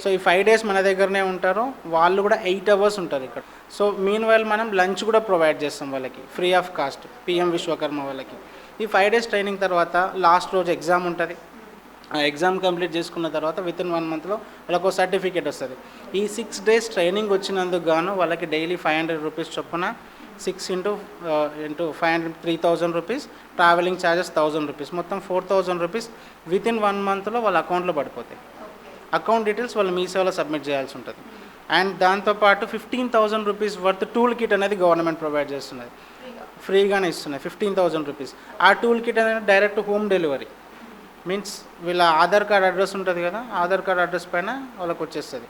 సో ఈ 5 days మన దగ్గరనే ఉంటారు. వాళ్ళు కూడా 8 hours ఉంటారు ఇక్కడ. సో మీన్ వైల్ మనం లంచ్ కూడా ప్రొవైడ్ చేస్తాం వాళ్ళకి free of cost, PM Vishwakarma వాళ్ళకి. ఈ 5 days ట్రైనింగ్ తర్వాత లాస్ట్ రోజు ఎగ్జామ్ ఉంటుంది. ఆ ఎగ్జామ్ కంప్లీట్ చేసుకున్న తర్వాత విత్ ఇన్ 1 monthలో వాళ్ళకు ఒక సర్టిఫికేట్ వస్తుంది. ఈ 6 days ట్రైనింగ్ వచ్చినందుకు గాను వాళ్ళకి డైలీ 500 రూపీస్ చొప్పున 6 into 500 3,000 rupees, travelling charges 1,000 rupees, మొత్తం 4,000 రూపీస్ విత్ ఇన్ 1 monthలో వాళ్ళ అకౌంట్లో పడిపోతాయి. అకౌంట్ డీటెయిల్స్ వాళ్ళు మీ సేవలో సబ్మిట్ చేయాల్సి ఉంటుంది. అండ్ దాంతోపాటు 15,000 రూపీస్ వర్త్ టూల్ కిట్ అనేది గవర్నమెంట్ ప్రొవైడ్ చేస్తున్నది, ఫ్రీగానే ఇస్తున్నది 15,000 రూపీస్. ఆ టూల్ కిట్ అనేది డైరెక్ట్ హోమ్ డెలివరీ, మీన్స్ వీళ్ళ ఆధార్ కార్డ్ అడ్రస్ ఉంటుంది కదా, ఆధార్ కార్డ్ అడ్రస్ పైన వాళ్ళకి వచ్చేస్తుంది.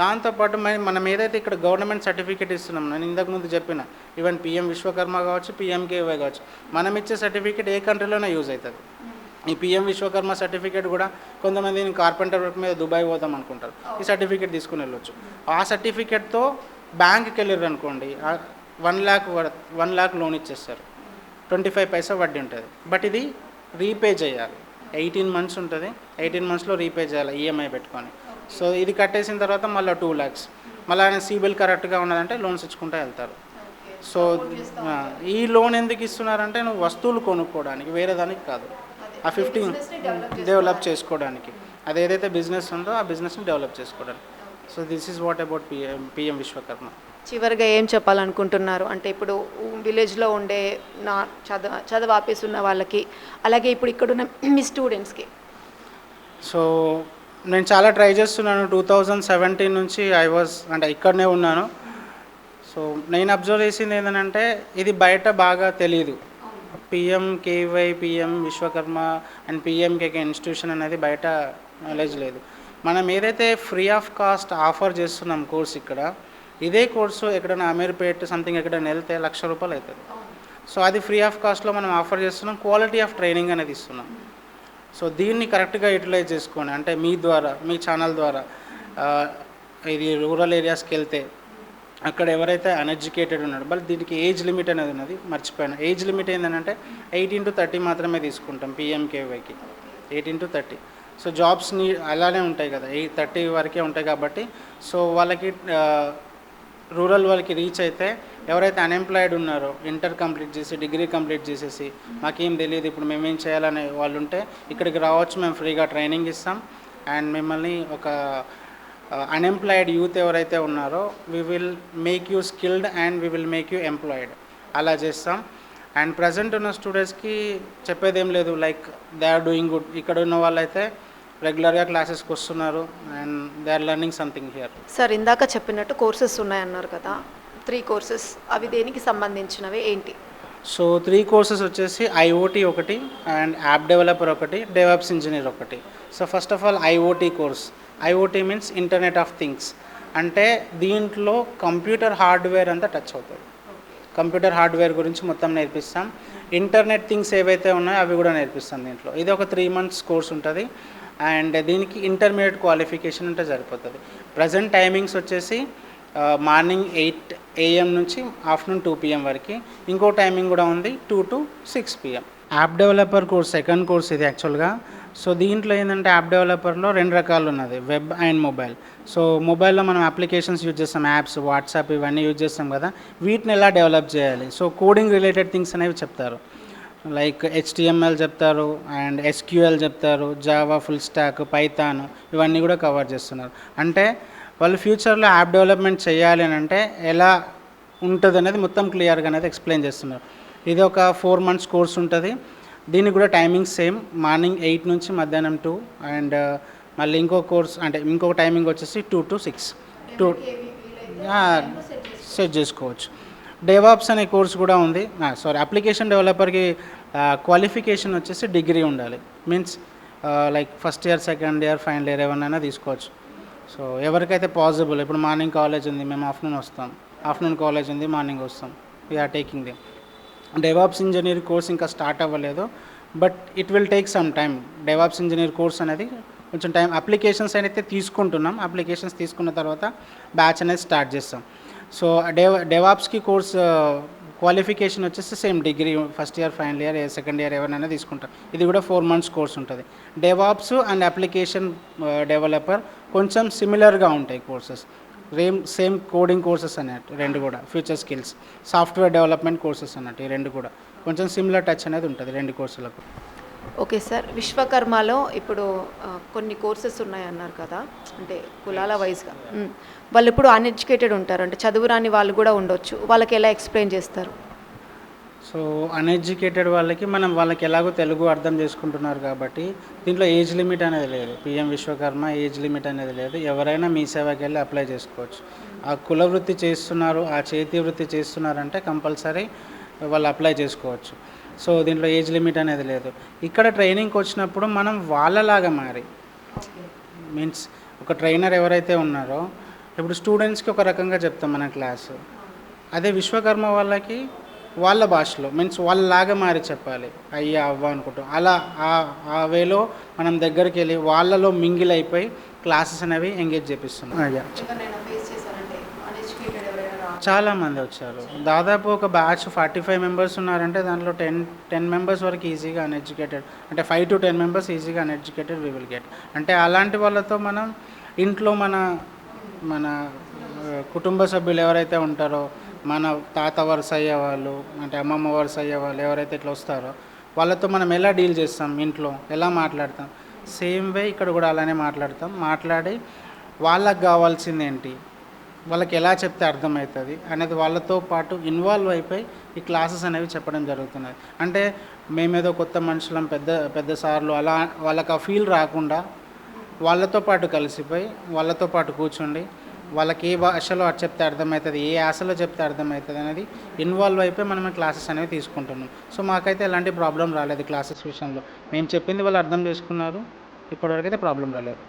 దాంతోపాటు మనం ఏదైతే ఇక్కడ గవర్నమెంట్ సర్టిఫికేట్ ఇస్తున్నాం, నేను ఇంతకుముందు చెప్పిన ఈవెన్ పిఎం విశ్వకర్మ కావచ్చు, పిఎంకేవై కావచ్చు, మనం ఇచ్చే సర్టిఫికేట్ ఏ కంట్రీలోనే యూజ్ అవుతుంది. ఈ పిఎం విశ్వకర్మ సర్టిఫికేట్ కూడా కొంతమంది కార్పెంటర్ వర్క్ మీద దుబాయ్ పోతాం అనుకుంటారు, ఈ సర్టిఫికేట్ తీసుకుని వెళ్ళొచ్చు. ఆ సర్టిఫికేట్తో బ్యాంక్కి వెళ్ళారు అనుకోండి, 1 lakh లోన్ ఇచ్చేస్తారు, 25 పైసా వడ్డీ ఉంటుంది. బట్ ఇది రీపే చేయాలి, 18 months ఉంటుంది, 18 monthsలో రీపే చేయాలి ఈఎంఐ పెట్టుకొని. సో ఇది కట్టేసిన తర్వాత మళ్ళీ 2 lakhs, మళ్ళీ ఆయన సిబిల్ కరెక్ట్గా ఉన్నదంటే లోన్స్ ఇచ్చుకుంటూ వెళ్తారు. సో ఈ లోన్ ఎందుకు ఇస్తున్నారంటే నువ్వు వస్తువులు కొనుక్కోవడానికి, వేరే దానికి కాదు, ఆ 15 డెవలప్ చేసుకోవడానికి, అది ఏదైతే బిజినెస్ ఉందో ఆ బిజినెస్ని డెవలప్ చేసుకోవడానికి. So this is what about PM Vishwakarma. చివరిగా ఏం చెప్పాలనుకుంటున్నారు? అంటే ఇప్పుడు విలేజ్లో ఉండే చదువు ఆపేసి ఉన్న వాళ్ళకి, అలాగే ఇప్పుడు ఇక్కడున్న మీ స్టూడెంట్స్కి. సో నేను చాలా ట్రై చేస్తున్నాను, 2017 నుంచి అంటే ఇక్కడనే ఉన్నాను. సో నేను అబ్జర్వ్ చేసింది ఏంటంటే ఇది బయట బాగా తెలియదు. PMKY, PM Vishwakarma and PMKK institution అనేది బయట నాలెడ్జ్ లేదు. మనం ఏదైతే ఫ్రీ ఆఫ్ కాస్ట్ ఆఫర్ చేస్తున్నాం కోర్స్ ఇక్కడ, ఇదే కోర్సు ఎక్కడైనా అమీర్పేట్ సంథింగ్ ఎక్కడైనా వెళ్తే 1,00,000 రూపాయలు అవుతుంది. సో అది ఫ్రీ ఆఫ్ కాస్ట్లో మనం ఆఫర్ చేస్తున్నాం, క్వాలిటీ ఆఫ్ ట్రైనింగ్ అనేది ఇస్తున్నాం. సో దీన్ని కరెక్ట్గా యూటిలైజ్ చేసుకొని, అంటే మీ ద్వారా, మీ ఛానల్ ద్వారా ఇది రూరల్ ఏరియాస్కి వెళ్తే అక్కడ ఎవరైతే అన్ఎడ్యుకేటెడ్ ఉన్నాడో, బట్ దీనికి ఏజ్ లిమిట్ అనేది ఉన్నది, మర్చిపోయాను. ఏజ్ లిమిట్ ఏంటంటే 18 to 30 మాత్రమే తీసుకుంటాం పిఎంకేవైకి, 18 to 30. సో జాబ్స్ అలానే ఉంటాయి కదా, 30 వరకే ఉంటాయి కాబట్టి. సో వాళ్ళకి రూరల్ వాళ్ళకి రీచ్ అయితే, ఎవరైతే అన్ఎంప్లాయిడ్ ఉన్నారో, ఇంటర్ కంప్లీట్ చేసి డిగ్రీ కంప్లీట్ చేసేసి మాకేం తెలియదు ఇప్పుడు మేమేం చేయాలనే వాళ్ళు ఉంటే ఇక్కడికి రావచ్చు, మేము ఫ్రీగా ట్రైనింగ్ ఇస్తాం. అండ్ మిమ్మల్ని ఒక అన్ఎంప్లాయిడ్ యూత్ ఎవరైతే ఉన్నారో we will make you skilled and we will make you employed, అలా చేస్తాం. అండ్ ప్రజెంట్ ఉన్న స్టూడెంట్స్కి చెప్పేదేం లేదు, like they are doing good. ఇక్కడ ఉన్న వాళ్ళైతే రెగ్యులర్గా క్లాసెస్కి వస్తున్నారు and they are learning something here. Sir ఇందాక చెప్పినట్టు కోర్సెస్ ఉన్నాయన్నారు కదా, 3 courses, అవి దేనికి సంబంధించినవి ఏంటి? సో 3 courses వచ్చేసి ఐఓటీ ఒకటి, అండ్ యాప్ డెవలపర్ ఒకటి, డెవాప్స్ ఇంజనీర్ ఒకటి. So first of all IoT course. IoT means internet of things, అంటే దీంట్లో కంప్యూటర్ హార్డ్వేర్ అంతా టచ్ అవుతుంది. కంప్యూటర్ హార్డ్వేర్ గురించి మొత్తం నేర్పిస్తాం. ఇంటర్నెట్ థింగ్స్ ఏవైతే ఉన్నాయో అవి కూడా నేర్పిస్తాం దీంట్లో. ఇది ఒక 3 months కోర్స్ ఉంటుంది. అండ్ దీనికి ఇంటర్మీడియట్ క్వాలిఫికేషన్ ఉంటే సరిపోతుంది. ప్రజెంట్ టైమింగ్స్ వచ్చేసి మార్నింగ్ 8 AM నుంచి ఆఫ్టర్నూన్ 2 PM వరకు. ఇంకో టైమింగ్ కూడా ఉంది 2 to 6 PM. App developer course second course ఇది యాక్చువల్గా. సో దీంట్లో ఏంటంటే యాప్ డెవలపర్లో 2 రకాలు ఉన్నది, వెబ్ అండ్ మొబైల్. సో మొబైల్లో మనం అప్లికేషన్స్ యూజ్ చేస్తాం, యాప్స్, వాట్సాప్ ఇవన్నీ యూజ్ చేస్తాం కదా, వీటిని ఎలా డెవలప్ చేయాలి. సో కోడింగ్ రిలేటెడ్ థింగ్స్ అనేవి చెప్తారు, లైక్ HTML చెప్తారు అండ్ SQL చెప్తారు, జావా, ఫుల్ స్టాక్, పైథాన్ ఇవన్నీ కూడా కవర్ చేస్తున్నారు. అంటే వాళ్ళు ఫ్యూచర్లో యాప్ డెవలప్మెంట్ చేయాలి అని అంటే ఎలా ఉంటుంది అనేది మొత్తం క్లియర్గా అనేది ఎక్స్ప్లెయిన్ చేస్తున్నారు. ఇది ఒక 4 months కోర్స్ ఉంటుంది. దీనికి కూడా టైమింగ్ సేమ్, మార్నింగ్ 8 నుంచి మధ్యాహ్నం 2. అండ్ మళ్ళీ ఇంకో కోర్స్ అంటే ఇంకొక టైమింగ్ వచ్చేసి 2 to 6 సెట్ చేసుకోవచ్చు. డెవాప్స్ అనే కోర్స్ కూడా ఉంది. అప్లికేషన్ డెవలపర్కి క్వాలిఫికేషన్ వచ్చేసి డిగ్రీ ఉండాలి, means like first year, second year, final year ఏమన్నా తీసుకోవచ్చు. సో ఎవరికైతే పాసిబుల్, ఇప్పుడు మార్నింగ్ కాలేజ్ ఉంది, మేము ఆఫ్టర్నూన్ వస్తాం, ఆఫ్టర్నూన్ కాలేజ్ ఉంది, మార్నింగ్ వస్తాం, we're taking the. DevOps engineer course ఇంకా స్టార్ట్ అవ్వలేదు, but it will take some time. DevOps engineer course అనేది కొంచెం టైం, అప్లికేషన్స్ అయితే తీసుకుంటున్నాం, అప్లికేషన్స్ తీసుకున్న తర్వాత బ్యాచ్ అనేది స్టార్ట్ చేస్తాం. సో డెవాప్స్కి కోర్స్ క్వాలిఫికేషన్ వచ్చేసి same degree, first year, final year, second year ఎవరైనా తీసుకుంటాం. ఇది కూడా 4 months కోర్స్ ఉంటుంది. డెవాప్స్ అండ్ అప్లికేషన్ డెవలపర్ కొంచెం సిమిలర్గా ఉంటాయి కోర్సెస్. సేమ్ కోడింగ్ కోర్సెస్ అన్నట్టు రెండు కూడా, future skills, software development courses అన్నట్టు ఈ రెండు కూడా కొంచెం సిమిలర్ టచ్ అనేది ఉంటుంది రెండు కోర్సులకు. ఓకే సార్, విశ్వకర్మలో ఇప్పుడు కొన్ని కోర్సెస్ ఉన్నాయన్నారు కదా, అంటే కులాల వైజ్గా వాళ్ళు ఇప్పుడు అన్ఎడ్యుకేటెడ్ ఉంటారు, అంటే చదువురాని వాళ్ళు కూడా ఉండొచ్చు, వాళ్ళకి ఎలా ఎక్స్ప్లెయిన్ చేస్తారు? సో అన్ఎడ్యుకేటెడ్ వాళ్ళకి ఎలాగో తెలుగు అర్థం చేసుకుంటున్నారు కాబట్టి దీంట్లో ఏజ్ లిమిట్ అనేది లేదు. పిఎం విశ్వకర్మ ఏజ్ లిమిట్ అనేది లేదు, ఎవరైనా మీ సేవకి వెళ్ళి అప్లై చేసుకోవచ్చు. ఆ కుల వృత్తి చేస్తున్నారు, ఆ చేతి వృత్తి చేస్తున్నారంటే కంపల్సరీ వాళ్ళు అప్లై చేసుకోవచ్చు. సో దీంట్లో ఏజ్ లిమిట్ అనేది లేదు. ఇక్కడ ట్రైనింగ్కి వచ్చినప్పుడు మనం వాళ్ళలాగా మారి, మీన్స్ ఒక ట్రైనర్ ఎవరైతే ఉన్నారో ఇప్పుడు స్టూడెంట్స్కి ఒక రకంగా చెప్తాం మన క్లాసు, అదే విశ్వకర్మ వాళ్ళకి వాళ్ళ భాషలో మీన్స్ వాళ్ళలాగా మారి చెప్పాలి, అయ్యా అవ్వ అనుకుంటాం. అలా ఆ వేలో మనం దగ్గరికి వెళ్ళి వాళ్ళలో మింగిల్ అయిపోయి క్లాసెస్ అనేవి ఎంగేజ్ చేపిస్తున్నాం. అయ్యా చాలామంది వచ్చారు, దాదాపు ఒక బ్యాచ్ 45 మెంబర్స్ ఉన్నారంటే దాంట్లో 10 మెంబర్స్ వరకు ఈజీగా అన్ఎడ్యుకేటెడ్, అంటే 5 to 10 మెంబర్స్ ఈజీగా అన్ఎడ్యుకేటెడ్ వి విల్ గెట్. అంటే అలాంటి వాళ్ళతో మనం ఇంట్లో మన కుటుంబ సభ్యులు ఎవరైతే ఉంటారో, మన తాత వరుస అయ్యే వాళ్ళు, అంటే అమ్మమ్మ వరుస అయ్యే వాళ్ళు ఎవరైతే ఇట్లా వస్తారో వాళ్ళతో మనం ఎలా డీల్ చేస్తాం, ఇంట్లో ఎలా మాట్లాడతాం, సేమ్ వే ఇక్కడ కూడా అలానే మాట్లాడి వాళ్ళకి కావాల్సింది ఏంటి, వాళ్ళకి ఎలా చెప్తే అర్థమవుతుంది అనేది వాళ్ళతో పాటు ఇన్వాల్వ్ అయిపోయి ఈ క్లాసెస్ అనేవి చెప్పడం జరుగుతున్నది. అంటే మేమేదో కొత్త మనుషులం, పెద్ద సార్లు అలా వాళ్ళకి ఆ ఫీల్ రాకుండా వాళ్ళతో పాటు కలిసిపోయి వాళ్ళతో పాటు కూర్చోండి, వాళ్ళకి ఏ భాషలో చెప్తే అర్థమవుతుంది, ఏ యాసలో చెప్తే అర్థమవుతుంది అనేది ఇన్వాల్వ్ అయిపోయి మనం క్లాసెస్ అనేవి తీసుకుంటున్నాం. సో మాకైతే ఎలాంటి ప్రాబ్లం రాలేదు క్లాసెస్ విషయంలో. మేము చెప్పింది వాళ్ళు అర్థం చేసుకున్నారు, ఇప్పటివరకు అయితే ప్రాబ్లం రాలేదు.